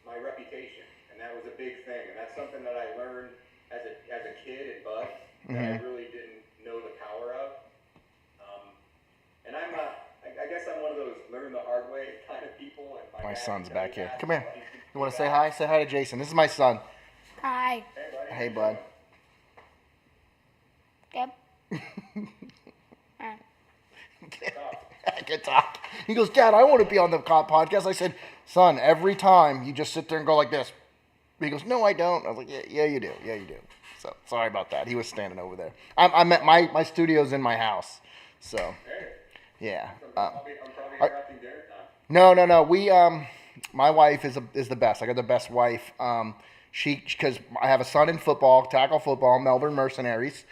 my reputation, and that was a big thing. And that's something that I learned as a kid in Bud that I really didn't know the power of. And I guess I'm one of those learn the hard way kind of people. And my son's back here. Come here. You want to say hi? Say hi to Jason. This is my son. Hi. Hey, bud. Yep. I can talk. He goes, Dad, I want to be on the podcast. I said, son, every time you just sit there and go like this. He goes, no, I don't. I was like, yeah, you do. Yeah, you do. So sorry about that. He was standing over there. I'm at my studio's in my house. So, yeah. I'm probably interrupting dinner time. No. We my wife is the best. I got the best wife. Because I have a son in football, tackle football, Melbourne Mercenaries,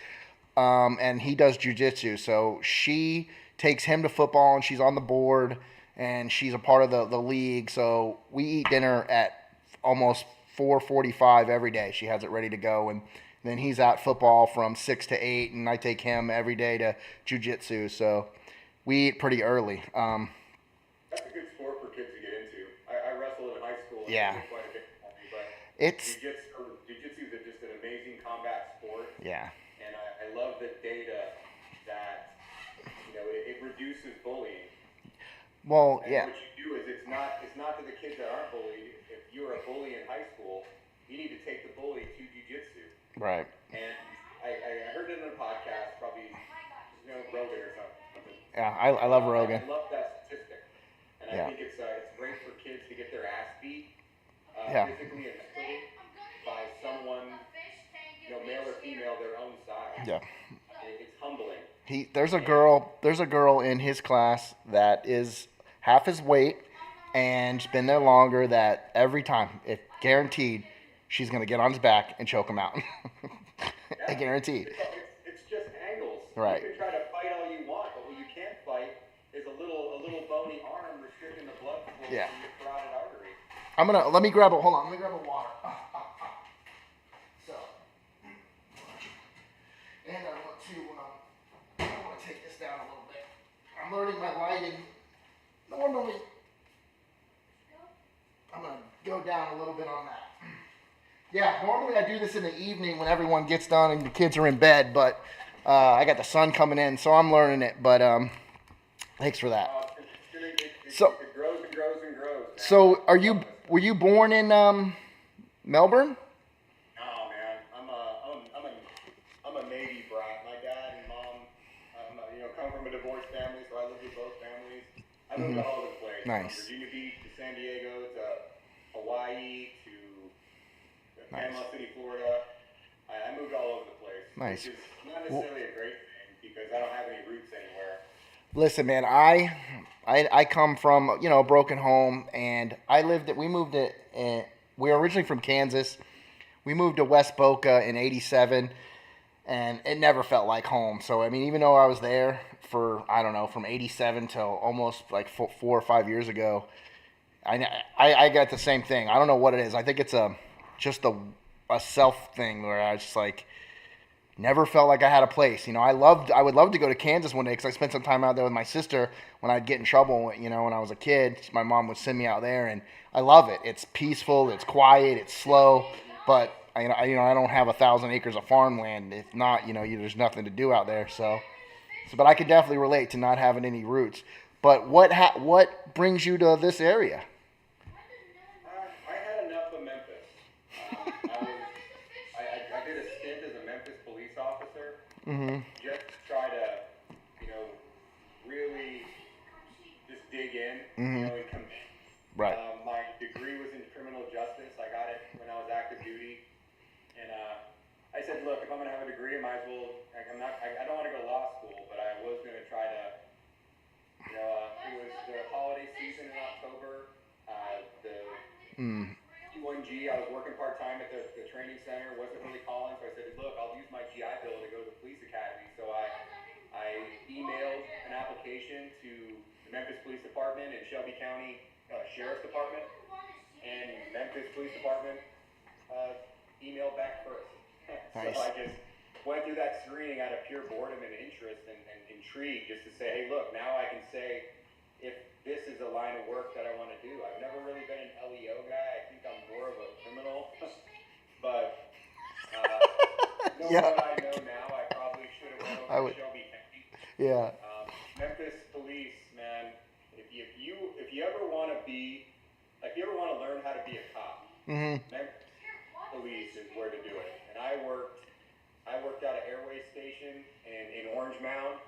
and he does jiu-jitsu. So she takes him to football, and she's on the board, and she's a part of the league. So we eat dinner at almost 4:45 every day. She has it ready to go, and then he's at football from 6 to 8, and I take him every day to jiu-jitsu. So we eat pretty early. That's a good sport for kids to get into. I wrestled in high school. Yeah. Quite a bit, but it's jiu-jitsu is just an amazing combat sport. Yeah. And I love the data that it reduces bullying. Well, and yeah. What you do is it's not to the kids that aren't bullied. If you're a bully in high school, you need to take the bully to jiu-jitsu. Right. And I heard it in a podcast, probably Rogan or something. Yeah, I love Rogan. I love that statistic, and I think it's great for kids to get their ass beat physically and mentally by someone, male or female, their own size. Yeah. It's humbling. There's a girl in his class that is half his weight and been there longer. That every time, it's guaranteed, she's gonna get on his back and choke him out. Guaranteed. It's just angles. Right. You can try to fight all you want, but what you can't fight is a little bony arm restricting the blood flow from your carotid artery. Let me grab a water. So, and I want to take this down a little bit. I'm learning my lighting. Normally, I'm gonna a little bit on that. Yeah, normally I do this in the evening when everyone gets done and the kids are in bed, but I got the sun coming in, so I'm learning it. But thanks for that. So it grows and grows and grows. Man. So were you born in Melbourne? No, man. I'm a Navy brat. My dad and mom, come from a divorced family, so I lived with both families. I moved all over the place. Nice. From Virginia Beach to San Diego to Hawaii to Panama City, Florida. I moved all over the place. Nice. Which is not necessarily a great thing because I don't have any roots anywhere. Listen, man, I come from a broken home, and we were originally from Kansas. We moved to West Boca in '87, and it never felt like home. So I mean, even though I was there for from '87 till almost like 4 or 5 years ago, I got the same thing. I don't know what it is. I think it's just a self thing where I was just like never felt like I had a place. I would love to go to Kansas one day because I spent some time out there with my sister when I'd get in trouble. When I was a kid, my mom would send me out there, and I love it. It's peaceful, it's quiet, it's slow, but I don't have 1,000 acres of farmland. If not, there's nothing to do out there. But I could definitely relate to not having any roots. But what brings you to this area? I had enough of Memphis. I did a stint as a Memphis police officer, just to try to, really just dig in, and commit. Right. My degree was in criminal justice. I got it when I was active duty, and I said, look, if I'm gonna have a degree, I might as well. I don't want to go to law school, but I was gonna try to. It was the holiday season in October. E1G, I was working part-time at the training center, wasn't really calling, so I said, look, I'll use my GI Bill to go to the police academy. So I emailed an application to the Memphis Police Department and Shelby County Sheriff's Department, and Memphis Police Department emailed back first. Nice. So I just went through that screening out of pure boredom and interest and intrigue, just to say, hey, look, now I can say if this is a line of work that I want to do. I've never really been an LEO guy. I think I'm more of a criminal. But knowing what I know now, I probably should have went over to Shelby County. Yeah. Memphis police, man. If you ever want to be, if you ever want to learn how to be a cop, Memphis police is where to do it. And I worked out at Airway Station in Orange Mound,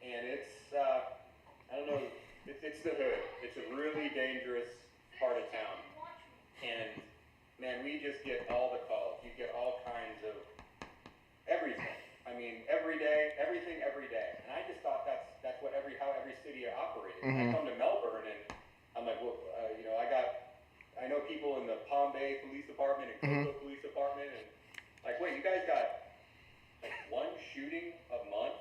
and it's I don't know. It's the hood. It's a really dangerous part of town. And, man, we just get all the calls. You get all kinds of everything. I mean, every day, everything every day. And I just thought that's what how every city operated. I come to Melbourne, and I'm like, well, I know people in the Palm Bay Police Department and Coastal Police Department, and like, wait, you guys got like one shooting a month?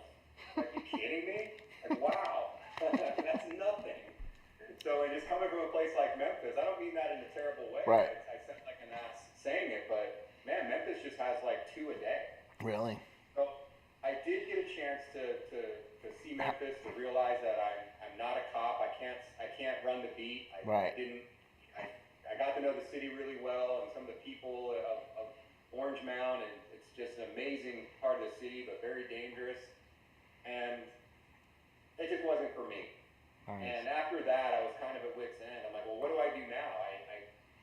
Are you kidding me? Like, wow. That's nothing. So, and just coming from a place like Memphis, I don't mean that in a terrible way. Right. I sound like an ass saying it, but man, Memphis just has like 2 a day. Really? So, I did get a chance to see Memphis, to realize that I'm not a cop. I can't run the beat. I got to know the city really well, and some of the people of Orange Mound, and it's just an amazing part of the city, but very dangerous. And it just wasn't for me. Nice. And after that, I was kind of at wit's end. I'm like, well, what do I do now?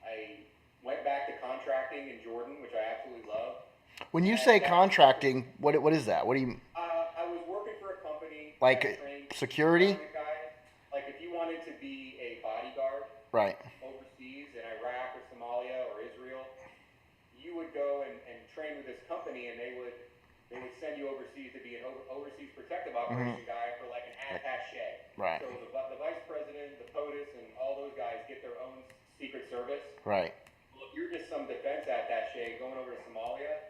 I went back to contracting in Jordan, which I absolutely love. When you say contracting, what is that? What do you? I was working for a company. Like security? Like if you wanted to be a bodyguard. Right. Overseas in Iraq or Somalia or Israel, you would go and train with this company, and they would send you overseas to be an overseas protective operation guy for like an attaché. Right. So the vice president, the POTUS, and all those guys get their own secret service. Right. Well, if you're just some defense attaché going over to Somalia,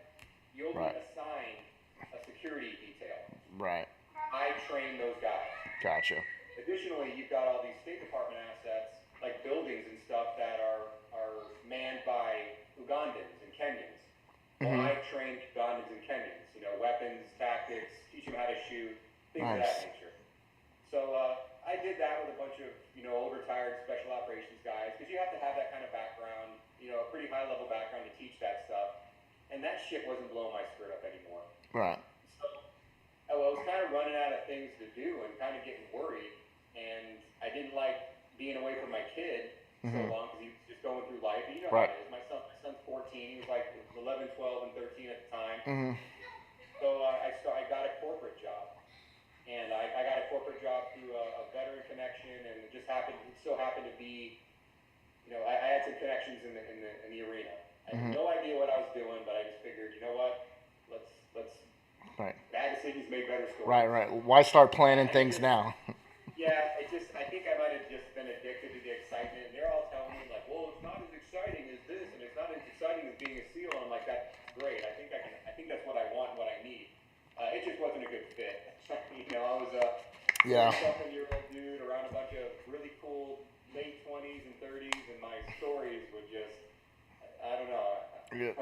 you'll be assigned a security detail. Right. I train those guys. Gotcha. Additionally, you've got all these State Department assets, like buildings and stuff that are manned by Ugandans and Kenyans. Well, I trained Ugandans and Kenyans, weapons, tactics, teach them how to shoot, things of that nature. So I did that with a bunch of, old retired special operations guys, because you have to have that kind of background, high level background to teach that stuff, and that shit wasn't blowing my skirt up anymore. Right. So I was kind of running out of things to do and kind of getting worried, and I didn't like being away from my kid so long because he was just going through life. And you know how it is. My son's 14. He was like 11, 12, and 13 at the time. So I got a corporate job, and I got a corporate job through a veteran connection, and it still happened to be, I had some connections in the arena. I had no idea what I was doing, but I just figured, you know what, let's bad decisions make better stories. Right. Why start planning things now? Yeah, I think I might have just been addicted to the excitement, and they're all telling me like, well, it's not as exciting as this, and it's not as exciting as being a SEAL, and I'm like, that's great. I think that's what I want and what I need. It just wasn't a good fit. I was a 7-year-old dude around a bunch of really cool late 20s and 30s, and my stories were just, I don't know.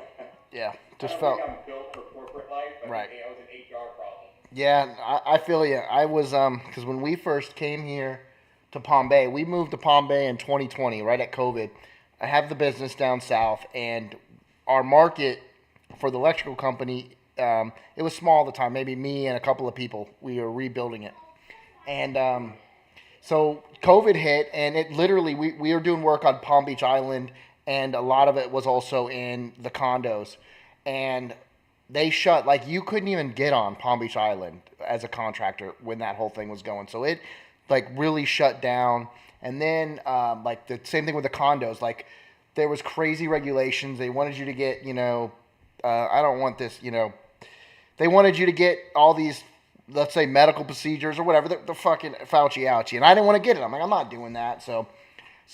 Yeah, just I don't think I'm built for corporate life, but I was an HR problem. Yeah, I feel you. I was, because when we first came here to Palm Bay, we moved to Palm Bay in 2020, right at COVID. I have the business down south, and our market for the electrical company, it was small at the time, maybe me and a couple of people. We were rebuilding it. And so COVID hit, and it literally, we were doing work on Palm Beach Island, and a lot of it was also in the condos. And they shut, like, you couldn't even get on Palm Beach Island as a contractor when that whole thing was going. So it, like, really shut down. And then, like, the same thing with the condos. Like, there was crazy regulations. They wanted you to get, I don't want this, they wanted you to get all these, let's say, medical procedures or whatever. The fucking Fauci-ouchie. And I didn't want to get it. I'm like, I'm not doing that. So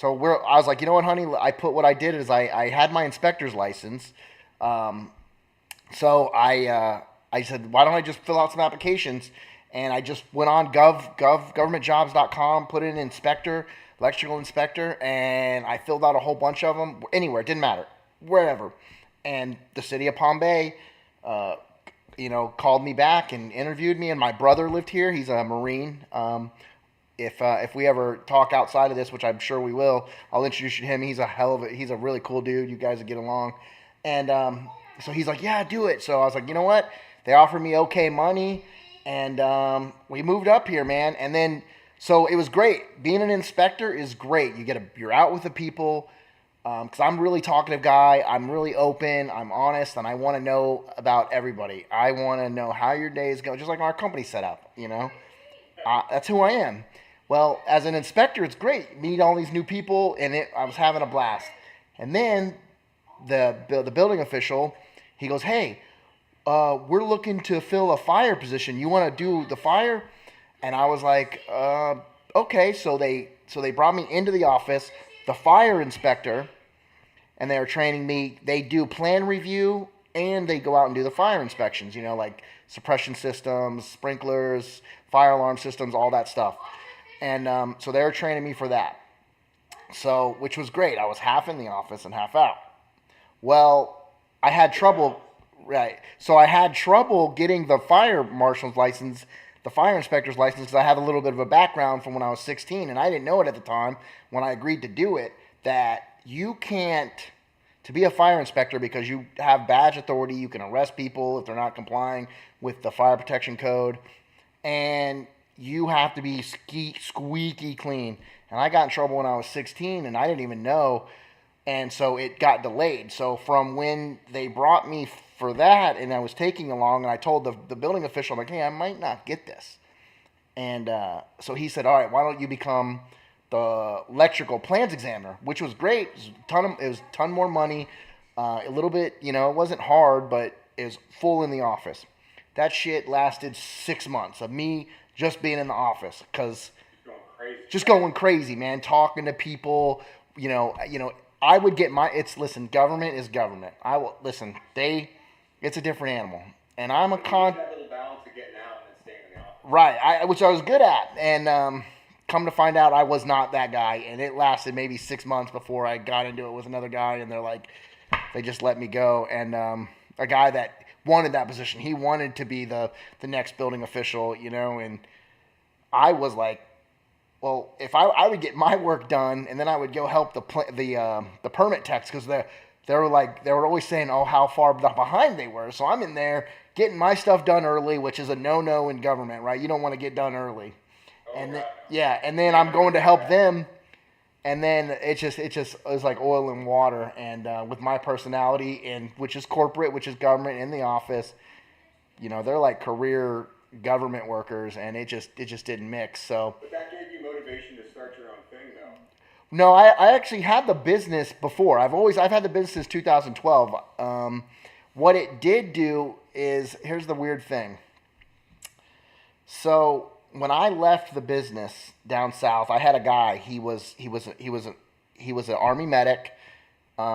I was like, you know what, honey? What I did is I had my inspector's license. So I said, why don't I just fill out some applications? And I just went on governmentjobs.com, put in inspector, electrical inspector, and I filled out a whole bunch of them. Anywhere, it didn't matter, wherever. And the city of Palm Bay, called me back and interviewed me. And my brother lived here. He's a Marine. If we ever talk outside of this, which I'm sure we will, I'll introduce you to him. He's he's a really cool dude. You guys will get along. And so he's like, yeah, do it. So I was like, you know what? They offered me okay money, and we moved up here, man. And then, so it was great. Being an inspector is great. You're out with the people, because I'm a really talkative guy. I'm really open. I'm honest, and I want to know about everybody. I want to know how your day is going, just like our company set up, That's who I am. Well, as an inspector, it's great. Meet all these new people, and I was having a blast. And then the building official, he goes, hey, we're looking to fill a fire position. You want to do the fire? And I was like, okay. So they brought me into the office, the fire inspector, and they were training me. They do plan review, and they go out and do the fire inspections, like suppression systems, sprinklers, fire alarm systems, all that stuff. And so they were training me for that. So, which was great. I was half in the office and half out. Well, I had trouble, right? So I had trouble getting the fire marshal's license, the fire inspector's license, because I have a little bit of a background from when I was 16, and I didn't know it at the time when I agreed to do it, that you can't, to be a fire inspector, because you have badge authority, you can arrest people if they're not complying with the fire protection code, and you have to be squeaky clean. And I got in trouble when I was 16, and I didn't even know. And so it got delayed. So from when they brought me for that, and I was taking along, and I told the building official, I'm like, hey, I might not get this. And so he said, all right, why don't you become the electrical plans examiner, which was great. It was a ton more money, a little bit, it wasn't hard, but it was full in the office. That shit lasted 6 months of me just being in the office, because just going crazy, man, talking to people, I would get listen, government is government. It's a different animal. And I'm a that little balance of getting out and staying in the office. Right, which I was good at. And come to find out, I was not that guy. And it lasted maybe 6 months before I got into it with another guy. And they just let me go. And a guy that wanted that position, he wanted to be the next building official, and I was like, well, if I would get my work done, and then I would go help the permit techs, because they were always saying, oh, how far behind they were. So I'm in there getting my stuff done early, which is a no in government, right? You don't want to get done early. And then, yeah, and then I'm going to help them, and then it was like oil and water. And with my personality, and which is corporate, which is government in the office, they're like career government workers, and it just didn't mix. So. But that gave you motivation to start your own thing, though. No, I actually had the business before. I've had the business since 2012. What it did do is, here's the weird thing. So when I left the business down south, I had a guy. He was an Army medic.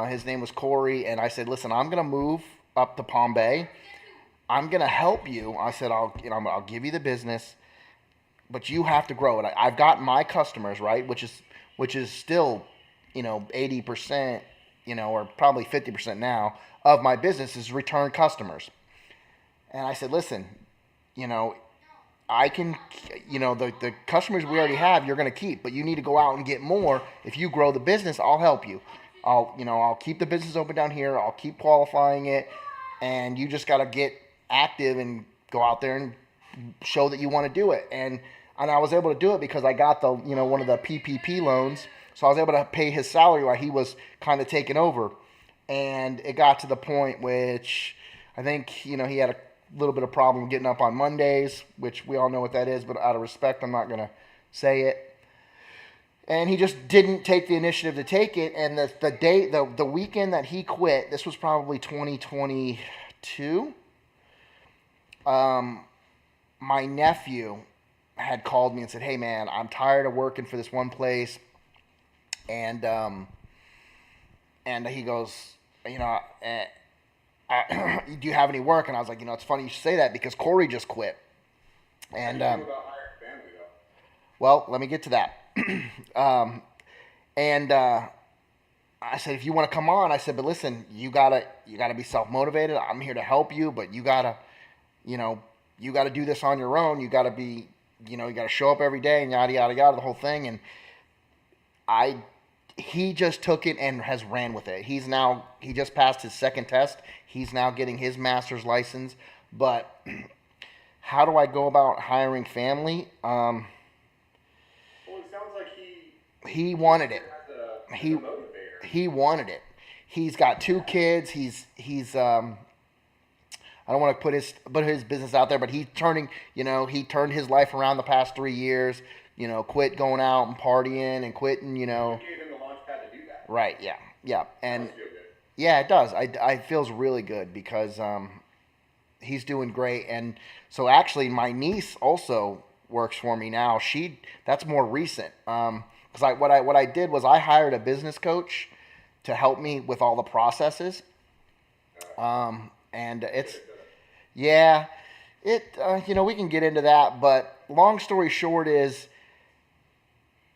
His name was Corey, and I said, listen, I'm gonna move up to Palm Bay. I'm gonna help you. I said, I'll give you the business, but you have to grow it. I've got my customers, right, which is still, 80%, or probably 50% now of my business is return customers. And I said, listen, I can, the customers we already have, you're going to keep, but you need to go out and get more. If you grow the business, I'll help you. I'll keep the business open down here. I'll keep qualifying it. And you just got to get active and go out there and show that you want to do it. And I was able to do it because I got the, one of the PPP loans. So I was able to pay his salary while he was kind of taking over. And it got to the point which I think, he had a little bit of problem getting up on Mondays, which we all know what that is, but out of respect, I'm not going to say it. And he just didn't take the initiative to take it. And the weekend that he quit, this was probably 2022, my nephew had called me and said, hey man, I'm tired of working for this one place. And he goes, do you have any work? And I was like, it's funny you should say that because Corey just quit. And How do you feel about hiring family, though? well, let me get to that. I said, if you want to come on, I said, but listen, you gotta be self-motivated. I'm here to help you, but you gotta do this on your own. You gotta be, you gotta show up every day and yada yada yada, the whole thing. And he just took it and has ran with it. He just passed his second test. He's now getting his master's license. But how do I go about hiring family? Well, it sounds like he wanted it. He motivator. He wanted it. He's got 2 kids. He's I don't want to put his business out there, but he turned his life around the past 3 years. Quit going out and partying and quitting. You gave him the launch pad to do that. Right. Yeah. And That must feel good. yeah, it does. It feels really good because he's doing great. And so actually, my niece also works for me now. That's more recent. Because what I did was I hired a business coach to help me with all the processes. And it's, yeah, we can get into that, but long story short is,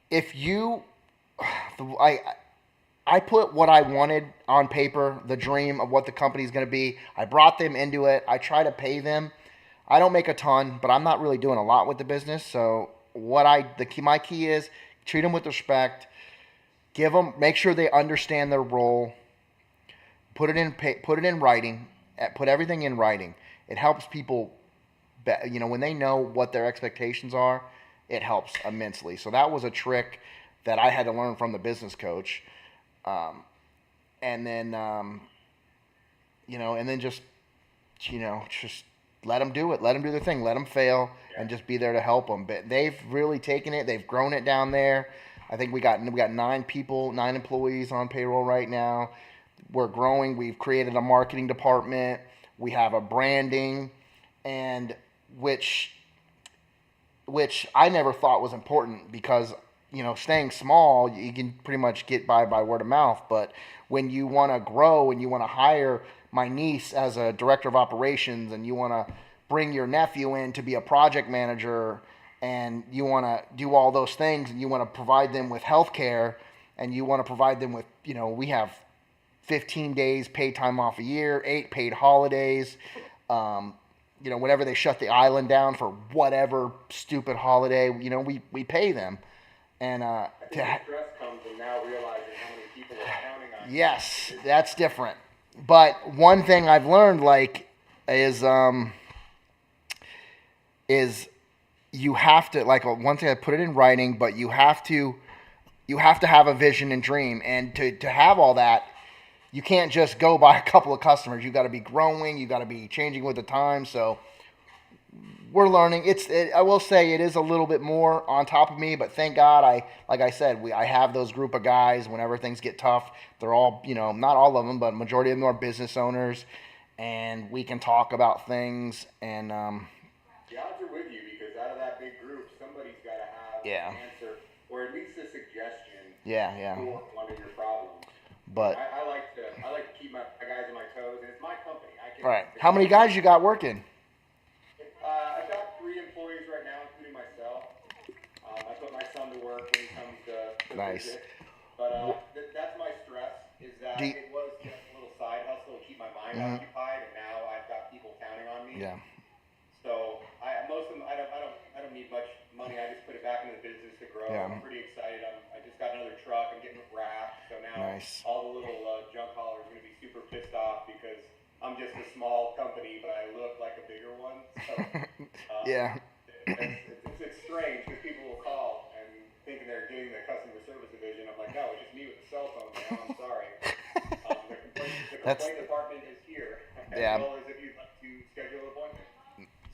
if you, I put what I wanted on paper, the dream of what the company's going to be. I brought them into it. I try to pay them. I don't make a ton, but I'm not really doing a lot with the business. So my key is treat them with respect, make sure they understand their role, put it in writing, put everything in writing. It helps people, when they know what their expectations are, it helps immensely. So that was a trick that I had to learn from the business coach. And then just let them do it. Let them do their thing. Let them fail and just be there to help them. But they've really taken it. They've grown it down there. I think we got 9 employees on payroll right now. We're growing. We've created a marketing department. We have a branding, and which I never thought was important because, staying small, you can pretty much get by word of mouth. But when you want to grow and you want to hire my niece as a director of operations, and you want to bring your nephew in to be a project manager, and you want to do all those things, and you want to provide them with health care, and you want to provide them with, we have 15 days paid time off a year, 8 paid holidays, whenever they shut the island down for whatever stupid holiday, we pay them. And I think the stress comes in now realizing how many people are counting on Yes, that's different. But one thing I've learned, like, is you have to, like, one thing I put it in writing, but you have to have a vision and dream, and to have all that, you can't just go by a couple of customers. You got to be growing. You got to be changing with the time. So we're learning. I will say it is a little bit more on top of me, but thank God like I said, I have those group of guys. Whenever things get tough, they're all, not all of them, but majority of them are business owners, and we can talk about things. And the odds are with you because out of that big group, somebody's got to have Yeah. an answer or at least a suggestion yeah. for one of your problems. But I like to keep my guys on my toes, and it's my company. right, how many guys you got working? I've got 3 employees right now, including myself. I put my son to work when he comes to Nice. visit. But that's my stress, is that Do you- it was just a little side hustle to keep my mind occupied, and now I've got people counting on me. Yeah. So most of them, I don't need much money. I just put it back into the business to grow. Yeah. I'm pretty excited. I just got another truck. I'm getting it wrapped. So now Nice. all the little junk haulers are going to be super pissed off because I'm just a small company, but I look like a bigger one. So, Yeah. It's strange because people will call and thinking they're getting the customer service division. I'm like, no, it's just me with the cell phone now. I'm sorry. The complaint department is here, as Yeah. well as if you'd like to schedule an appointment.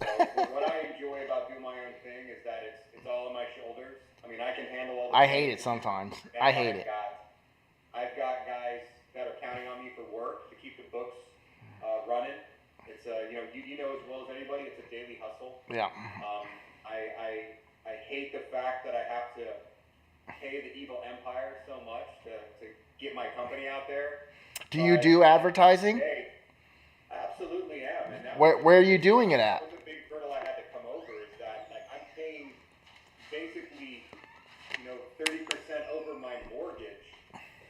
So what I enjoy about doing my own thing is that it's all on my shoulders. I mean, I can handle all the I hate it sometimes. I hate it. I've got guys that are counting on me for work to keep the books running. It's you know as well as anybody, it's a daily hustle. Yeah. I hate the fact that I have to pay the evil empire so much to get my company out there. Do you do advertising? Hey, absolutely am. And Where are you doing it at? That was a big hurdle I had to come over, is that like I'm paying basically 30% over my mortgage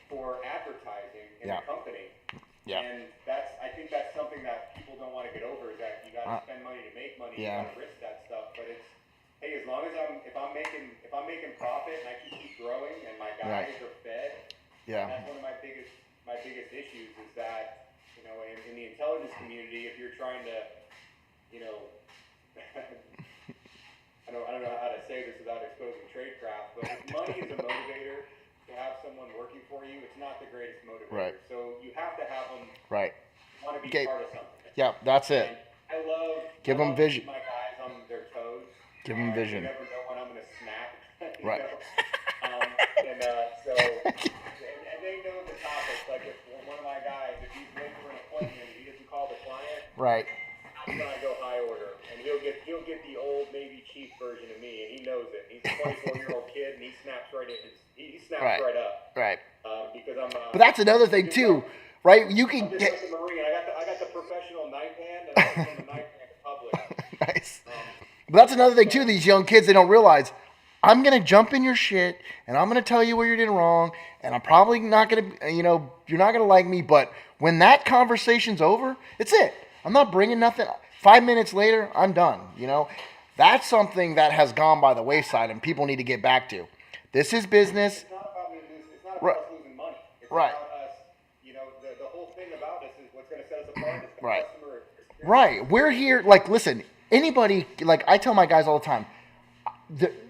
for advertising in the company. Yeah. And I think that's something that people don't want to get over, is that you got to spend money to make money. Yeah. You got to risk that stuff. But it's, hey, as long as if I'm making profit and I can keep growing and my guys are fed. Yeah. That's one of my biggest issues, is that in the intelligence community, if you're trying to I don't know how to say this without exposing tradecraft, but if money is a motivator to have someone working for you, it's not the greatest motivator. Right. So you have to have them Right. want to be Okay. part of something. Yeah, that's it. And I love Give them to vision. keep my guys on their toes. Give them vision. You never know when I'm going to snap. Right. And they know the topics. Like if one of my guys, if he's late for an appointment and he doesn't call the client, Right. I'm gonna go high order, and he'll get the old Navy chief version of me, and he knows it. He's a 24-year-old kid, and he snaps right in. He snaps right up. Right. Because I'm. But that's another thing too, right? You I'm can just get like the Marine. I got the professional knife hand, and I'm the knife hand public. nice. But that's another thing too. These young kids, they don't realize. I'm gonna jump in your shit, and I'm gonna tell you where you're doing wrong, and I'm probably not gonna, you're not gonna like me. But when that conversation's over, it's it. I'm not bringing nothing. 5 minutes later, I'm done. That's something that has gone by the wayside, and people need to get back to. This is business. It's not about me losing. It's not about us losing money. It's Right. about us. The whole thing about us is what's going to set us apart is the Right. customer experience. Right. We're here. Like, listen. Anybody. Like, I tell my guys all the time.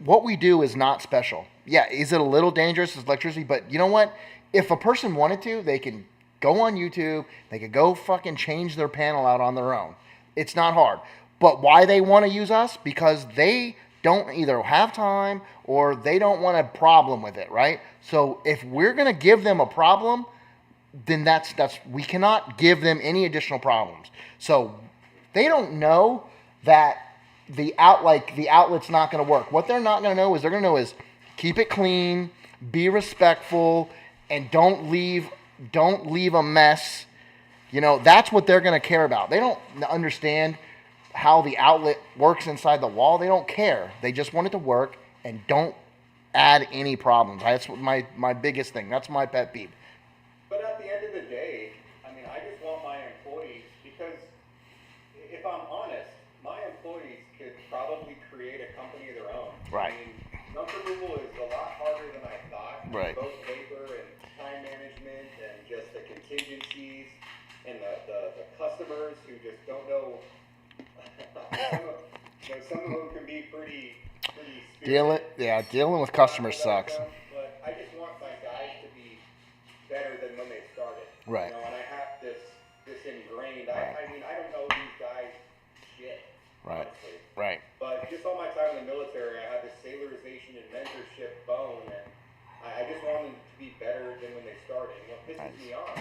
What we do is not special. Yeah, is it a little dangerous? It's electricity, but you know what? If a person wanted to, they can go on YouTube. They could go fucking change their panel out on their own. It's not hard. But why they want to use us? Because they don't either have time or they don't want a problem with it, right? So if we're gonna give them a problem, then that's we cannot give them any additional problems. So they don't know that the outlet's not going to work. What they're not going to know is keep it clean, be respectful, and don't leave a mess. That's what they're going to care about. They don't understand how the outlet works inside the wall. They don't care. They just want it to work and don't add any problems. That's what my biggest thing. That's my pet peeve. But at the end of the day, I mean, I just want my employees, because if I'm honest, my employees could probably create a company of their own. Right. I mean, junk removal is a lot harder than I thought. Right. Both labor and time management and just entrepreneurs who just don't know. Some of them can be pretty dealing with customers sucks. But I just want my guys to be better than when they started. Right. And I have this ingrained. Right. I mean, I don't know these guys shit. Right. Honestly. Right. But just all my time in the military, I had this sailorization and mentorship bone, and I just want them to be better than when they started. And what pisses me off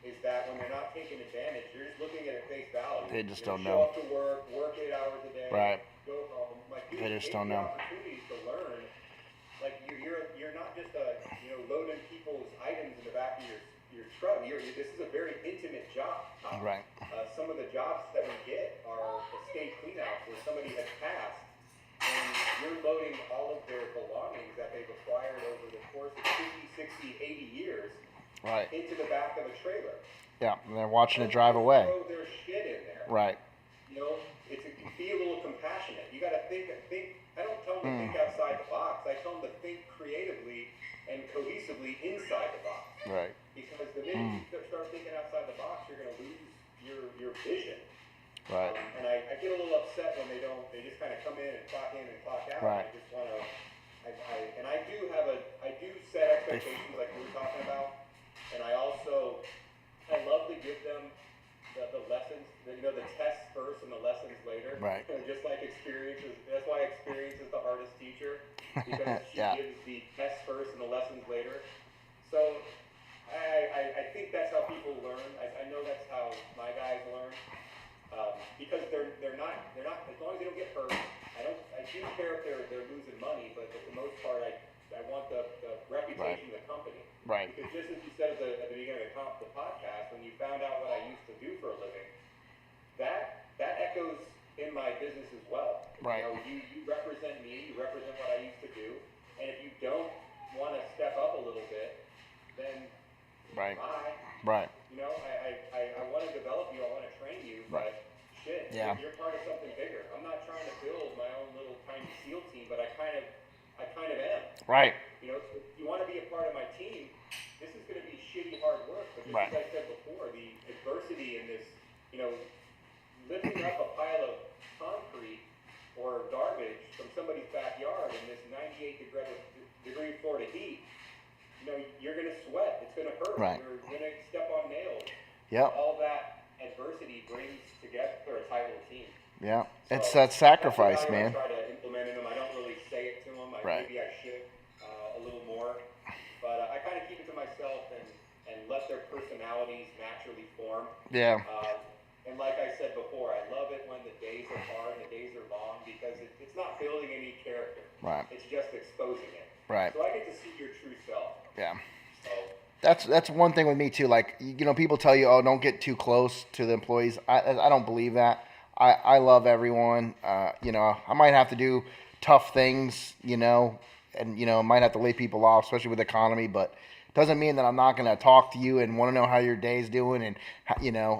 is that when they're not taking advantage, you're just looking at it face value. They just don't know. know. Show up to work 8 hours a day, right. Go home. Like, dude, they just don't know. Opportunities to learn. Like you're not just loading people's items in the back of your truck. This is a very intimate job. Right. Some of the jobs that we get are estate cleanouts where somebody has passed, and you're loading all of their belongings that they've acquired over the course of 50, 60, 80 years right. into the back of a trailer. Yeah, and they're watching it drive away. Throw their shit in there. Right. Be a little compassionate. You got to think. I don't tell them to think outside the box. I tell them to think creatively and cohesively inside the box. Right. Because the minute you start thinking outside the box, you're going to lose your vision. Right. And I get a little upset when they don't. They just kind of come in and clock out. Right. I just want to. I do set expectations like we were talking about, and I love to give them the lessons. The tests first and the lessons later. Right. Just like experiences. That's why experience is the hardest teacher, because she gives the tests first and the lessons later. So I think that's how people learn. I know that's how my guys learn. Because they're not as long as they don't get hurt. I do care if they're losing money, but for the most part, I want the reputation of the company. Right. Because just as you said at the beginning of the podcast, when you found out what I used to do for a living, that echoes in my business as well. Right. You represent me. You represent what I used to do. And if you don't want to step up a little bit, then right. bye. Right. I want to develop you. I want to train you. Right. But shit, yeah. You're part of something bigger. I'm not trying to build my own little tiny SEAL team, but I kind of am. Right. If you want to be a part of my team, this is going to be shitty hard work. But just right. as I said before, the adversity in this, lifting up a pile of concrete or garbage from somebody's backyard in this 98-degree Florida heat, you're going to sweat. It's going to hurt. Right. You're going to step on nails. Yep. All that adversity brings together a tight little team. Yeah. So it's that sacrifice, man. I try to implement in them. I don't really say it to them. Right. Maybe I should a little more. But I kind of keep it to myself and let their personalities naturally form. Yeah. And like I said before, I love it when the days are hard and the days are long, because it's not building any character. Right. It's just exposing it. Right. So I get to see your true self. Yeah. So that's one thing with me too. Like, people tell you, oh, don't get too close to the employees. I don't believe that. I love everyone. I might have to do tough things, and might have to lay people off, especially with the economy, but doesn't mean that I'm not going to talk to you and want to know how your day's doing and,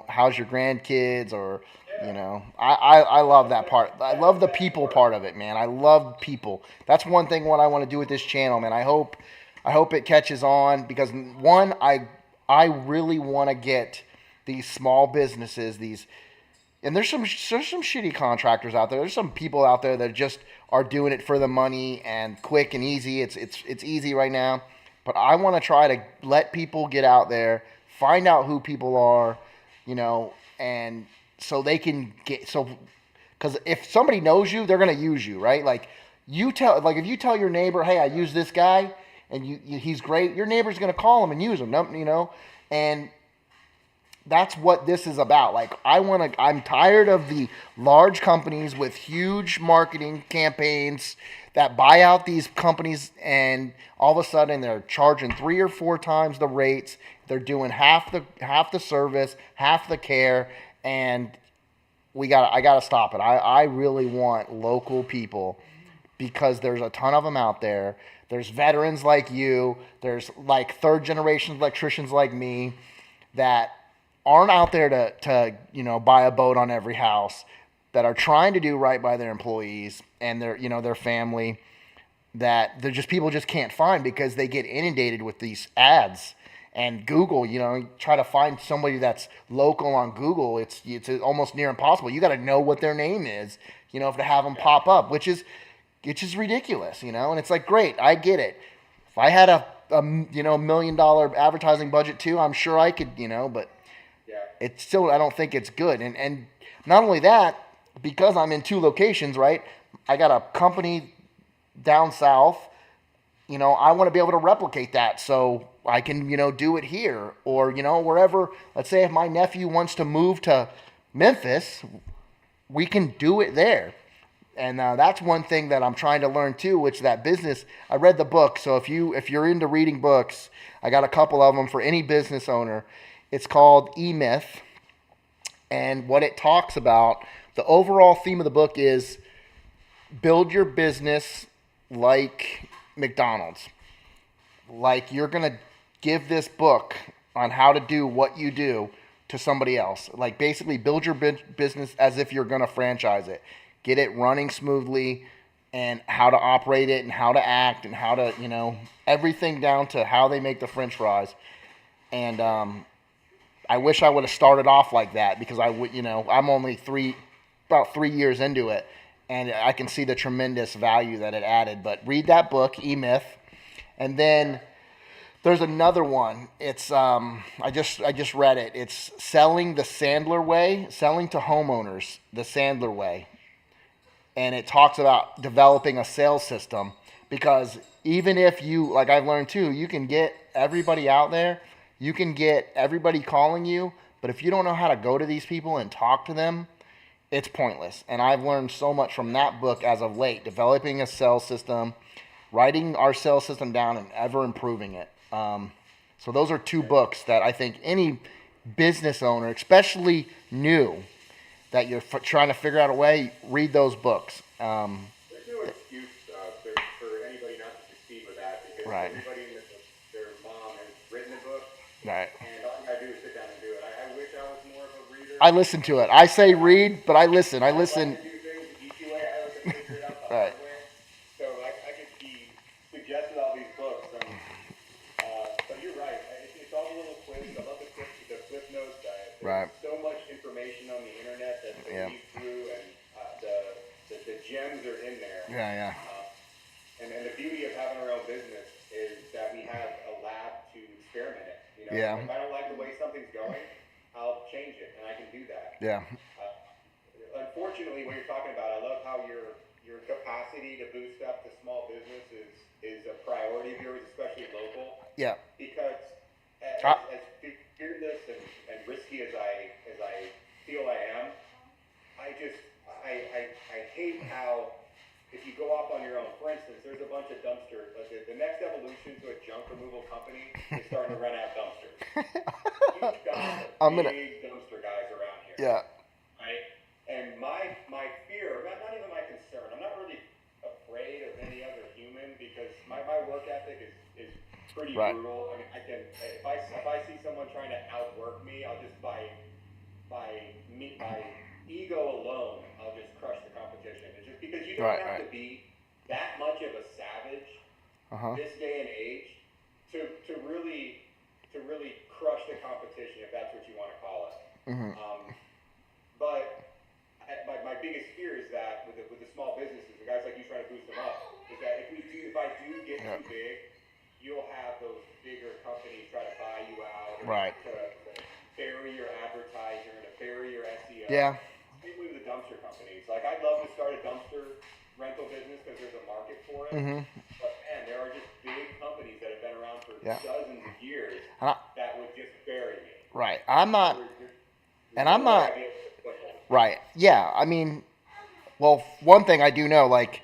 how's your grandkids or, I love that part. I love the people part of it, man. I love people. That's one thing what I want to do with this channel, man. I hope it catches on, because one, I really want to get these small businesses, and there's some shitty contractors out there. There's some people out there that just are doing it for the money and quick and easy. It's easy right now. But I want to try to let people get out there, find out who people are, and so they can because if somebody knows you, they're going to use you, right? Like if you tell your neighbor, hey, I use this guy and he's great, your neighbor's going to call him and use him, and that's what this is about. Like, I'm tired of the large companies with huge marketing campaigns that buy out these companies, and all of a sudden they're charging 3 or 4 times the rates. They're doing half the service, half the care, and I gotta stop it. I really want local people, because there's a ton of them out there. There's veterans like you. There's like 3rd generation electricians like me that aren't out there to buy a boat on every house, that are trying to do right by their employees and their family, that people just can't find because they get inundated with these ads. And Google, you try to find somebody that's local on Google. It's almost near impossible. You got to know what their name is, to have them pop up, which is it's just ridiculous, And it's like, great, I get it. If I had a $1 million advertising budget too, I'm sure I could, but it's still, I don't think it's good. And not only that, because I'm in 2 locations, right? I got a company down south. I want to be able to replicate that so I can, do it here or, wherever. Let's say if my nephew wants to move to Memphis, we can do it there. And that's one thing that I'm trying to learn too, which that business. I read the book, so if you're into reading books, I got a couple of them for any business owner. It's called E-Myth, and what it talks about, the overall theme of the book is build your business like McDonald's. Like you're gonna give this book on how to do what you do to somebody else. Like basically build your business as if you're gonna franchise it. Get it running smoothly and how to operate it and how to act and how to, everything down to how they make the French fries. And I wish I would have started off like that because I would, I'm only about 3 years into it and I can see the tremendous value that it added. But read that book, E-Myth. And then there's another one. It's I just read it. It's Selling the Sandler Way, Selling to Homeowners the Sandler Way. And it talks about developing a sales system because even if you, like I've learned too, you can get everybody out there, you can get everybody calling you, but if you don't know how to go to these people and talk to them, it's pointless. And I've learned so much from that book as of late, developing a sales system, writing our sales system down and ever improving it. So those are 2 books that I think any business owner, especially new, that you're trying to figure out a way, read those books. There's no excuse for anybody not to succeed with that because everybody in their mom has written a book, right? And all you gotta do is sit down and do it. I wish I was more of a reader. I listen to it. I say read, but I listen. I like to do things the easy way. I like to figure it out the hard way. So I could be suggested all these books. But you're right. It's all the little clips. I love the clip notes. There's so much information on the internet that to read through, and the gems are in there. And the beauty of having our own business is that we have a lab to experiment it. If I don't like the way something's going, I'll change it, and I can do that. Unfortunately, what you're talking about, I love how your capacity to boost up the small business is a priority of yours, especially local. Because as fearless and risky as I feel I am, I hate how if you go off on your own, for instance, there's a bunch of dumpster. Like the next evolution to a junk removal company is starting to run out of dumpsters. You've got big dumpster guys around here. Right? And my fear, not even my concern, I'm not really afraid of any other human because my work ethic is pretty brutal. I mean, if I see someone trying to outwork me, I'll just by ego alone, I'll just crush the competition. It's just because you don't have to be that much of a savage this day and age to really crush the competition, if that's what you want to call it. But my biggest fear is that with the small businesses, the guys like you trying to boost them up, is that if I do get too big, you'll have those bigger companies try to buy you out, to bury your advertiser, to bury your SEO. Same with the dumpster companies. Like I'd love to start a dumpster rental business because there's a market for it. But man, there are just big companies that have been around for dozens of years that would just bury me. I'm not. Yeah, I mean, well, one thing I do know, like,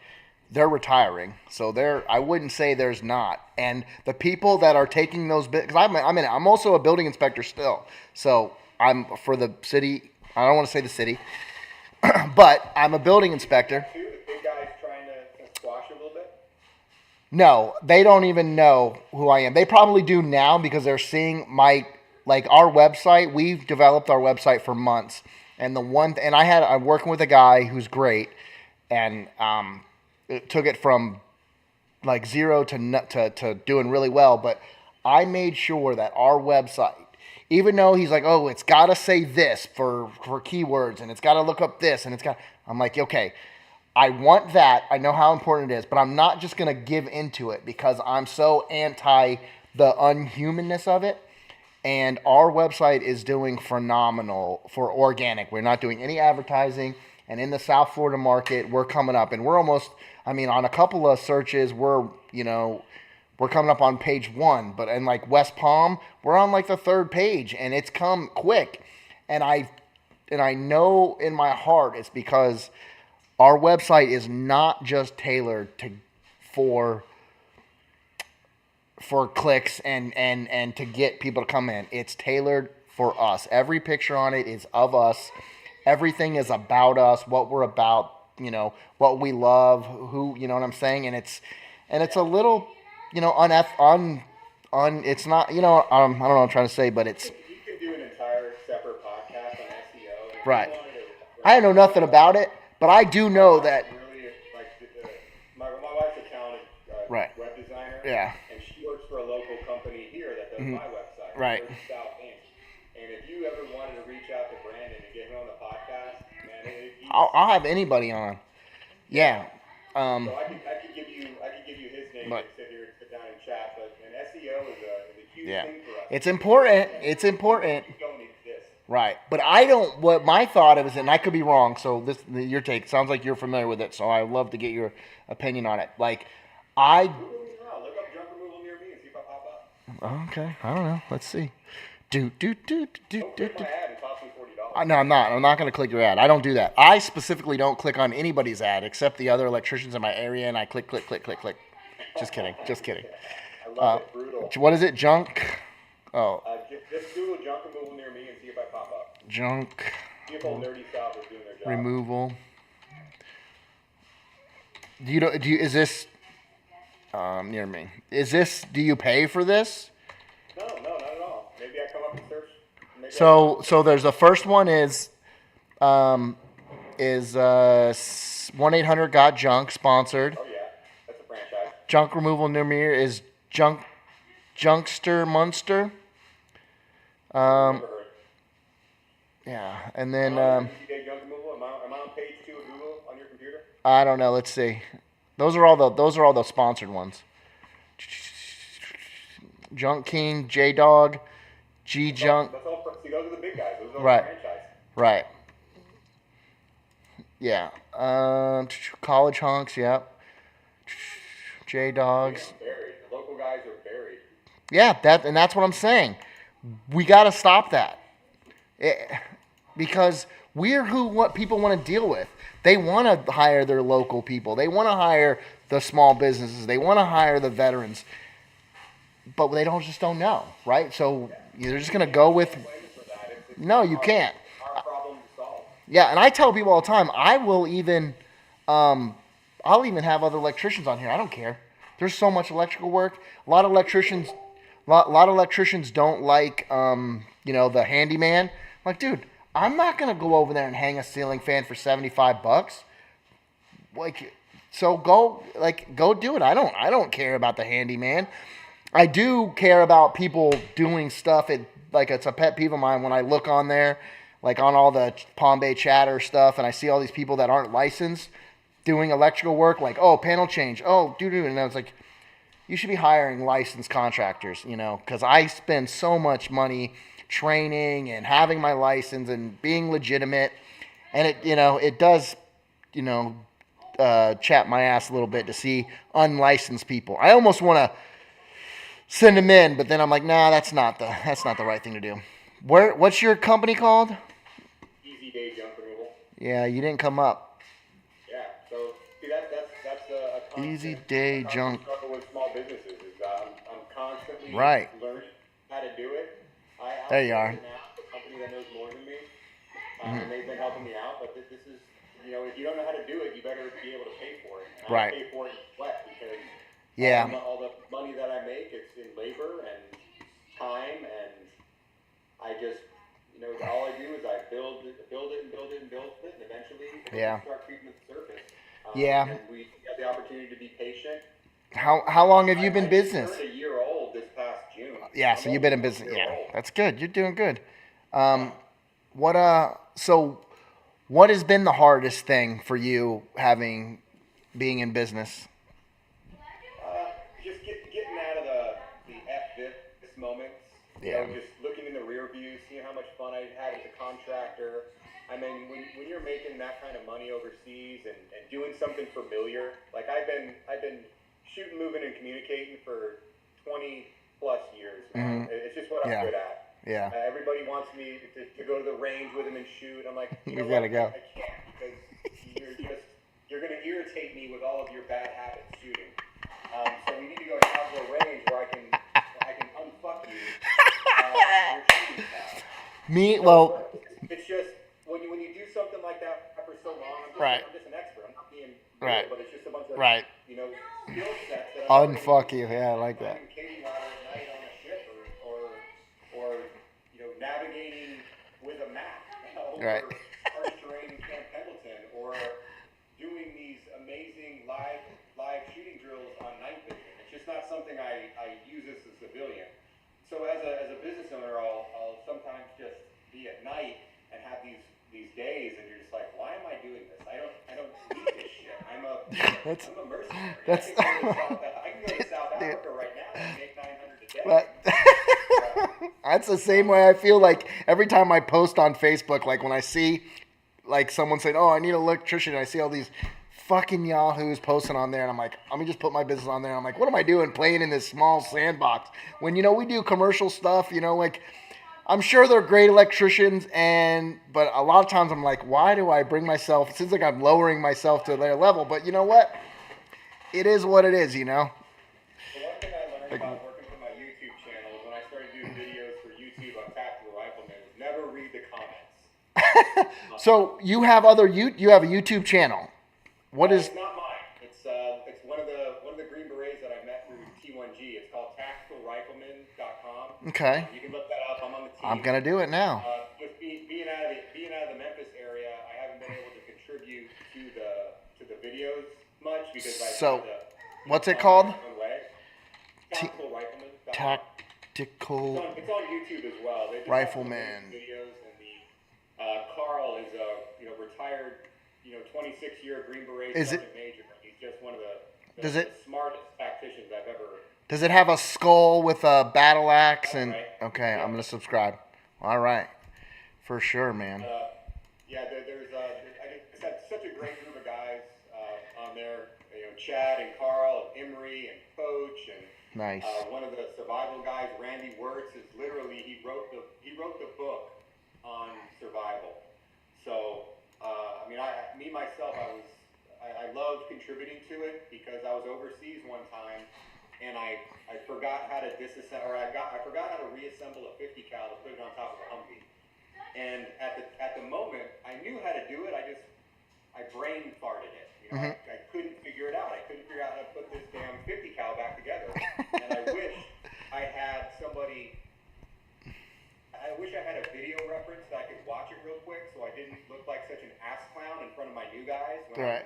they're retiring, so I wouldn't say there's not. And the people that are taking those, because I'm also a building inspector still, so I'm for the city. I don't want to say the city, but I'm a building inspector. The big guys trying to squash a little bit. No, they don't even know who I am. They probably do now because they're seeing our website. We've developed our website for months. And I'm working with a guy who's great, and it took it from like zero to doing really well. But I made sure that our website, even though he's like, oh, it's got to say this for keywords and it's got to look up this and it's got, I'm like, okay, I want that. I know how important it is, but I'm not just going to give into it because I'm so anti the unhumanness of it. And our website is doing phenomenal for organic. We're not doing any advertising. And in the South Florida market, we're coming up. And we're almost, I mean, on a couple of searches, we're coming up on page 1. But in like West Palm, we're on like the 3rd page. And it's come quick. And I know in my heart it's because our website is not just tailored for clicks and to get people to come in. It's tailored for us. Every picture on it is of us. Everything is about us, what we're about, what we love, who, you know what I'm saying? And it's a little, it's not, I don't know what I'm trying to say, but it's. You could do an entire separate podcast on SEO. Right. I know nothing about it, but I do know that. Really, like, my wife's a talented right. web designer. Yeah. And she works for a local company here that does my website. Right. South End. And if you ever wanted to reach out to Brandon and get him on the podcast, man, I'll have anybody on. Yeah. So I could give you his name and sit down and chat. But an SEO is a huge thing for us. It's important. It's important. You don't exist. Right. But I don't. What my thought is, and I could be wrong. So your take sounds like you're familiar with it. So I'd love to get your opinion on it. Like look up junk removal near me and see if I pop up. Okay. I don't know. Let's see. Don't click my ad and cost me $40. No, I'm not. I'm not going to click your ad. I don't do that. I specifically don't click on anybody's ad except the other electricians in my area, and I click. Just kidding. I love it. Brutal. What is it? Junk? Oh. Just Google junk removal near me and see if I pop up. Junk. See if old Nerdy South is doing their job. Removal. Is this near me? Do you pay for this? No, not at all. Maybe I come up and search. So there's the first one is 1-800-GOT-JUNK sponsored. Oh yeah, that's a franchise. Junk removal near me is Junkster Munster. Yeah, and then junk removal. Am I on page 2 of Google on your computer? I don't know. Let's see. Those are all the sponsored ones. Junk King, J Dog, G Junk. See, those are the big guys. Those are Right. franchise. Right. Yeah. College Hunks. Yep. J Dogs. Buried. The local guys are buried. Yeah, that's what I'm saying. We got to stop that. Because we're what people want to deal with. They want to hire their local people. They want to hire the small businesses. They want to hire the veterans. But they just don't know, right? So they're just going to go with. No, you can't. Our problem to solve. Yeah, and I tell people all the time, I'll even have other electricians on here. I don't care. There's so much electrical work. A lot of electricians don't like the handyman. I'm like, dude, I'm not gonna go over there and hang a ceiling fan for $75. Like, so go do it. I don't care about the handyman. I do care about people doing stuff. It's a pet peeve of mine when I look on there, like on all the Palm Bay chatter stuff, and I see all these people that aren't licensed doing electrical work, like, oh, panel change, oh, and I was like, you should be hiring licensed contractors, because I spend so much money training and having my license and being legitimate, and it does, chap my ass a little bit to see unlicensed people. I almost want to send them in, but then I'm like, nah, that's not the right thing to do. What's your company called? Easy Day Junk Removal. Yeah, you didn't come up. Yeah, so see that's a constant, Easy Day Junk. Struggle with small businesses is I'm constantly Right. learning how to do it. There you are. A company that knows more than me, and they've been helping me out. But this is, if you don't know how to do it, you better be able to pay for it. And Right. I pay for it in sweat because Yeah. all the money that I make, it's in labor and time, and I just, all I do is I build it, and eventually Yeah. start creeping to the surface. Yeah. And we have the opportunity to be patient. How long have you been I business? turned a year old this past June. Yeah, so you've been in business. Yeah, that's good. You're doing good. So what has been the hardest thing for you being in business? Just getting out of the this moments. You Yeah. know, just looking in the rear view, seeing how much fun I had as a contractor. I mean, when you're making that kind of money overseas and doing something familiar, like I've been shooting, moving, and communicating for 20 plus years now. It's just what I'm good at. Yeah. Everybody wants me to go to the range with them and shoot. I'm like, you know gotta what? go. I can't because you're going to irritate me with all of your bad habits shooting. So we need to go to outdoor range where I can unfuck you. Your shooting style. It's just when you do something like that for so long. I'm just an expert. I'm not being real, but it's just a bunch of skill sets that Unfuck you. Yeah, I like that. Katie ladder at night on a ship or navigating with a map over harsh terrain in Camp Pendleton, or doing these amazing live shooting drills on night vision. It's just not something I use as a civilian. So as a business owner, I'll sometimes just be at night and have these days, and you're just like, why am I doing this? I don't need this shit. I'm a mercenary. I can go to South Africa right now and make $900 a day. That's the same way I feel like every time I post on Facebook, like when I see like someone saying, oh, I need an electrician, and I see all these fucking yahoos posting on there, and I'm like, let me just put my business on there. And I'm like, what am I doing playing in this small sandbox when, we do commercial stuff, like I'm sure they're great electricians, but a lot of times I'm like, why do I bring myself? It seems like I'm lowering myself to their level, but you know what? It is what it is, The one thing I learned about working for my YouTube channel is when I started doing videos for YouTube on Tactical Rifleman was never read the comments. So you have you have a YouTube channel. What is? It's not mine. It's one of the Green Berets that I met through T1G. It's called tacticalrifleman.com. Okay. You can look that up. I'm on the team. I'm gonna do it now. Just being out of the Memphis area, I haven't been able to contribute to the videos much because what's it called? Tactical Rifleman. Tactical. It's on YouTube as well. They Rifleman. Videos, and Carl is a retired 26-year Green Beret Sergeant Major. He's just one of the smartest tacticians I've ever. Does it have a skull with a battle axe Okay, I'm gonna subscribe. All right, for sure, man. There's I had such a great group of guys on there. Chad and Carl and Emery and Coach and nice. One of the survival guys, Randy Wirtz, is literally he wrote the book on survival. So I loved contributing to it because I was overseas one time and I forgot how to I forgot how to reassemble a 50 cal to put it on top of a Humvee. And at the moment I knew how to do it. I brain farted it. I couldn't figure it out. I couldn't figure out how to put this damn 50 cal back together. And I wish I had a video reference that I could watch it real quick so I didn't look like such an ass clown in front of my new guys when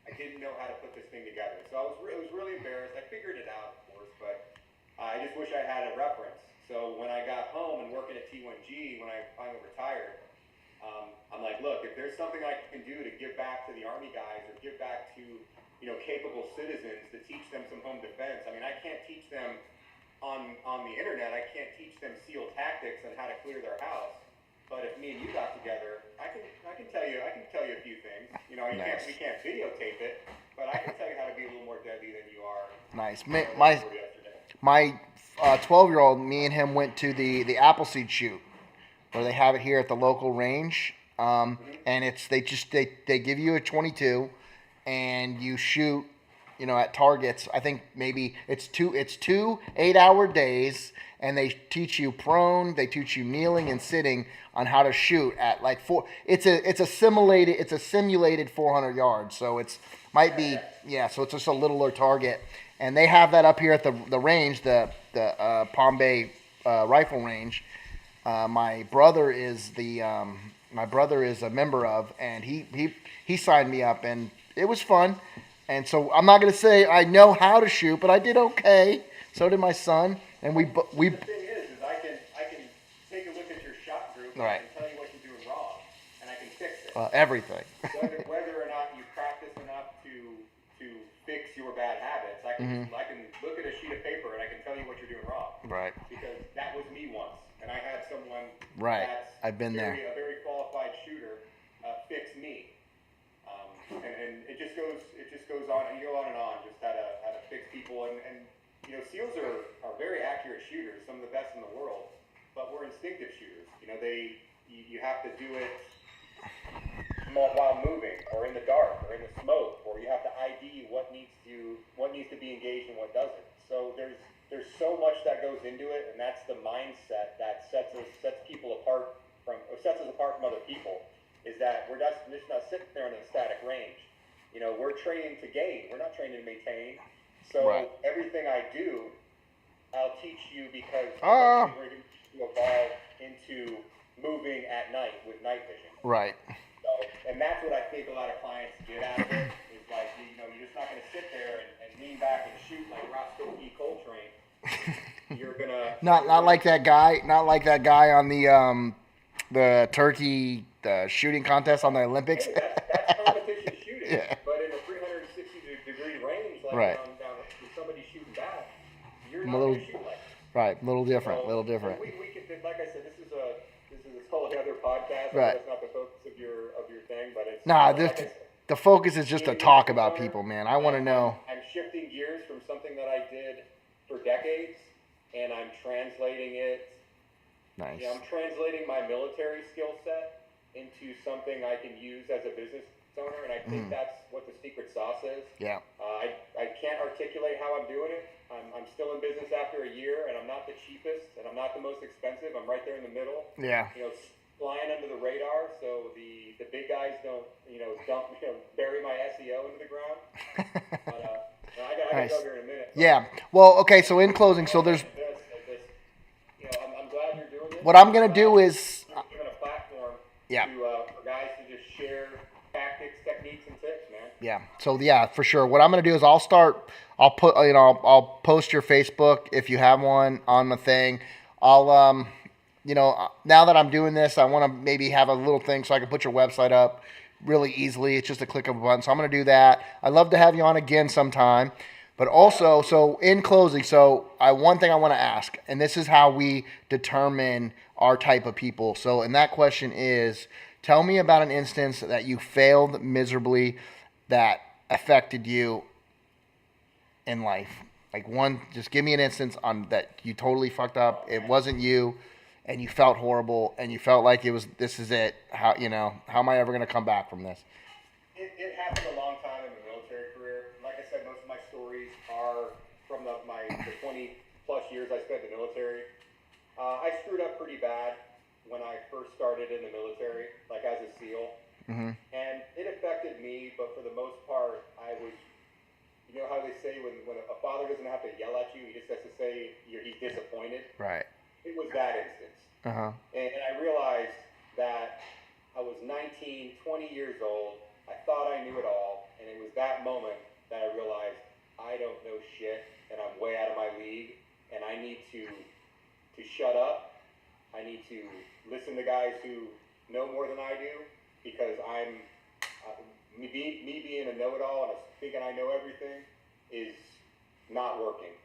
I didn't know how to put this thing together. So I was really embarrassed. I figured it out, of course, but I just wish I had a reference. So when I got home and working at T1G, when I finally retired, I'm like, look, if there's something I can do to give back to the Army guys or give back to capable citizens to teach them some home defense. I mean, I can't teach them on the internet. I can't teach them SEAL tactics and how to clear their house. But if me and you got together, I can tell you a few things. We can't videotape it, but I can tell you how to be a little more deadly than you are. Nice. My 12-year-old, me and him went to the Appleseed shoot, where they have it here at the local range. And they give you a 22, and you shoot, at targets. I think maybe it's two 8-hour days, and they teach you prone, they teach you kneeling and sitting on how to shoot at like four. It's a simulated 400 yards, so it's might be so it's just a littler target, and they have that up here at the range, the Palm Bay rifle range. My brother is a member of, and he signed me up, and it was fun. And so I'm not gonna say I know how to shoot, but I did okay. So did my son, and we. The thing is, Right. I can tell you what you're doing wrong, and I can fix it. Everything. whether or not you practice enough to fix your bad habits, I can look at a sheet of paper and I can tell you what you're doing wrong. Right. Because that was me once, and I had someone Right. I've been there. A very qualified shooter fix me. And it just goes on, and you go on and on, just how to fix people, and you know, SEALs are very accurate shooters, some of the best in the world, but we're instinctive shooters. You know, you have to do it while moving, or in the dark, or in the smoke, or you have to ID what needs to be engaged and what doesn't. So there's so much that goes into it, and that's the mindset that sets us apart from other people. Is that we're just not sitting there in a static range. You know, we're training to gain. We're not training to maintain. So everything I do, I'll teach you because we're going to evolve into moving at night with night vision. Right. So, and that's what I think a lot of clients get out of it. Is like, you know, you're just not going to sit there and lean back and shoot like Roscoe Coltrane. You're gonna not like that guy. Not like that guy on the turkey shooting contest on the Olympics. Hey, that's competition shooting, but in a 360-degree range, like down with somebody shooting back, you're not going to shoot like that. Right, little different. We can, like I said, this is a whole other podcast. Right. That's not the focus of your thing, but it's the focus is just to talk about people, man. I want to know. I'm shifting gears from something that I did for decades, and I'm translating it. Nice. I'm translating my military skill set into something I can use as a business owner, and I think that's what the secret sauce is. Yeah. I can't articulate how I'm doing it. I'm still in business after a year, and I'm not the cheapest, and I'm not the most expensive. I'm right there in the middle. Yeah. You know, flying under the radar, so the big guys don't bury my SEO into the ground. But I got to go here in a minute. Yeah. Well, okay. So in closing, so there's. I'm glad you're doing this. What I'm gonna do is. Given a platform. Yeah. For guys to just share tactics, techniques, and tips, man. Yeah. So yeah, for sure. What I'm gonna do is I'll post your Facebook if you have one on the thing. I'll now that I'm doing this, I want to maybe have a little thing so I can put your website up really easily. It's just a click of a button. So I'm gonna do that. I'd love to have you on again sometime. But also, so in closing, one thing I want to ask, and this is how we determine our type of people. So, and that question is, tell me about an instance that you failed miserably that affected you in life. Like just give me an instance on that you totally fucked up. It wasn't you, and you felt horrible, and you felt like this is it. How am I ever going to come back from this? It happened a long time in the military career. Like I said, most of my stories are from the 20 plus years I spent in the military. I screwed up pretty bad when I first started in the military, like as a SEAL. Mm-hmm. And it affected me, but for the most part, I was, you know how they say when a father doesn't have to yell at you, he just has to say he's disappointed. Right. It was that instance. Uh-huh. And I realized that I was 19, 20 years old. I thought I knew it all, and it was that moment that I realized I don't know shit, and I'm way out of my league, and I need to shut up. I need to listen to guys who know more than I do, because me being a know-it-all and thinking I know everything is not working.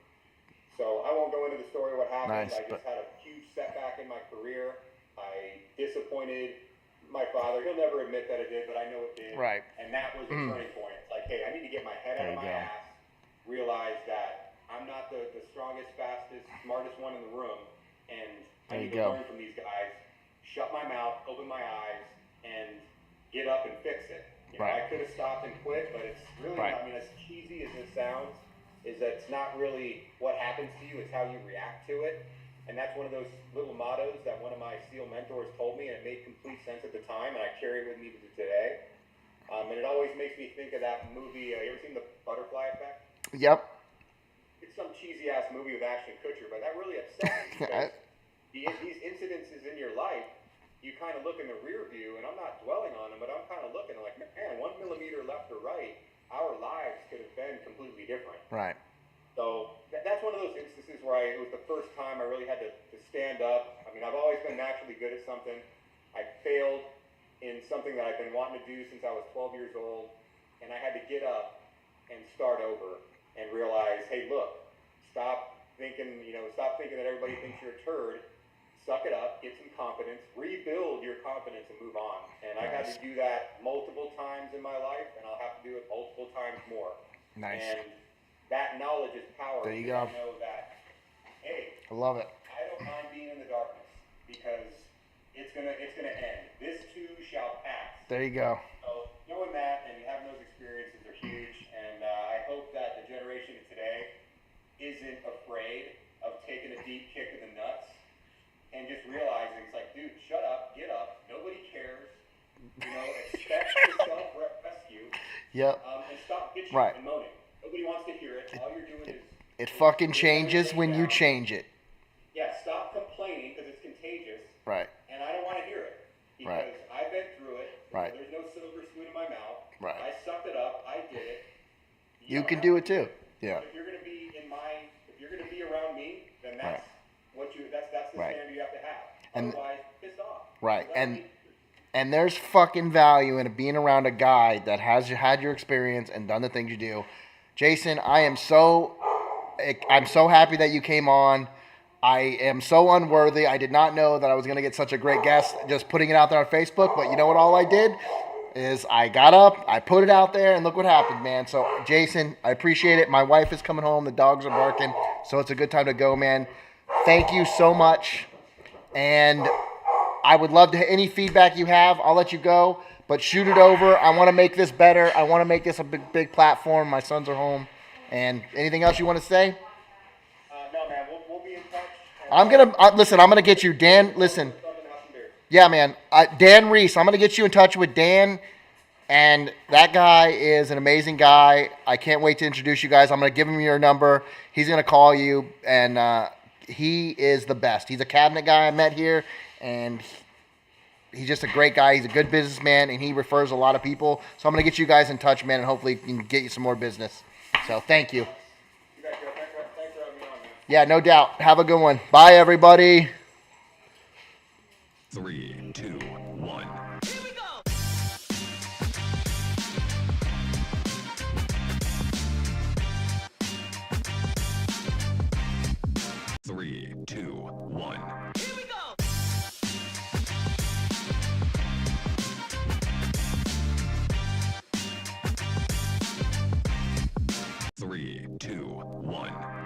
So I won't go into the story of what happened. Nice, I just had a huge setback in my career. I disappointed my father. He'll never admit that it did, but I know it did. Right. And that was the turning point. It's like, hey, I need to get my head out of my ass, realize that I'm not the strongest, fastest, smartest one in the room, and I need to learn from these guys, shut my mouth, open my eyes, and get up and fix it. I could have stopped and quit, but it's really not, as cheesy as it sounds, is that it's not really what happens to you, it's how you react to it. And that's one of those little mottos that one of my SEAL mentors told me, and it made complete sense at the time, and I carry it with me to today. And it always makes me think of that movie. You ever seen The Butterfly Effect? Yep. It's some cheesy-ass movie with Ashton Kutcher, but that really upset me because these incidences in your life, you kind of look in the rear view, and I'm not dwelling on them, but I'm kind of looking like, man, 1 millimeter left or right, our lives could have been completely different. Right. So that's one of those instances where it was the first time I really had to stand up. I mean, I've always been naturally good at something, something that I've been wanting to do since I was 12 years old, and I had to get up and start over and realize, hey, look, stop thinking that everybody thinks you're a turd. Suck it up, get some confidence, rebuild your confidence, and move on. And I've had to do that multiple times in my life, and I'll have to do it multiple times more. Nice. And that knowledge is power. There you go. I know that, hey, I love it. I don't mind being in the darkness because it's gonna end. This too shall pass. There you go. So knowing that and having those experiences are huge, and I hope that the generation of today isn't afraid of taking a deep kick in the nuts and just realizing it's like, dude, shut up, get up, nobody cares. Expect the self-rescue. Yep. And stop bitching and moaning. Nobody wants to hear it. All you're doing is... It fucking changes when you change it. Yeah, stop complaining because it's contagious. Right. And I don't want to hear it. Because I've been through it. Right. There's no silver spoon in my mouth. Right. I sucked it up. I did it. You can do it too. Yeah. If you're gonna be around me, then that's that's the standard you have to have. And, otherwise, piss off. Right. And there's fucking value in being around a guy that has had your experience and done the things you do. Jason, I'm so happy that you came on. I am so unworthy. I did not know that I was going to get such a great guest just putting it out there on Facebook. But you know what all I did is I got up, I put it out there, and look what happened, man. So, Jason, I appreciate it. My wife is coming home. The dogs are barking. So it's a good time to go, man. Thank you so much. And I would love to any feedback you have. I'll let you go. But shoot it over. I want to make this better. I want to make this a big platform. My sons are home. And anything else you want to say? No, man. We'll be in touch. I'm gonna get you, Dan. Listen, yeah, man. Dan Reese. I'm gonna get you in touch with Dan, and that guy is an amazing guy. I can't wait to introduce you guys. I'm gonna give him your number. He's gonna call you, and he is the best. He's a cabinet guy I met here, and he's just a great guy. He's a good businessman, and he refers a lot of people. So I'm gonna get you guys in touch, man, and hopefully can get you some more business. So thank you. Thanks for having me on, man. Yeah, no doubt. Have a good one. Bye, everybody. 3, 2, 1. Here we go. 3, 2, 1. Here we go. 3, 2, 1.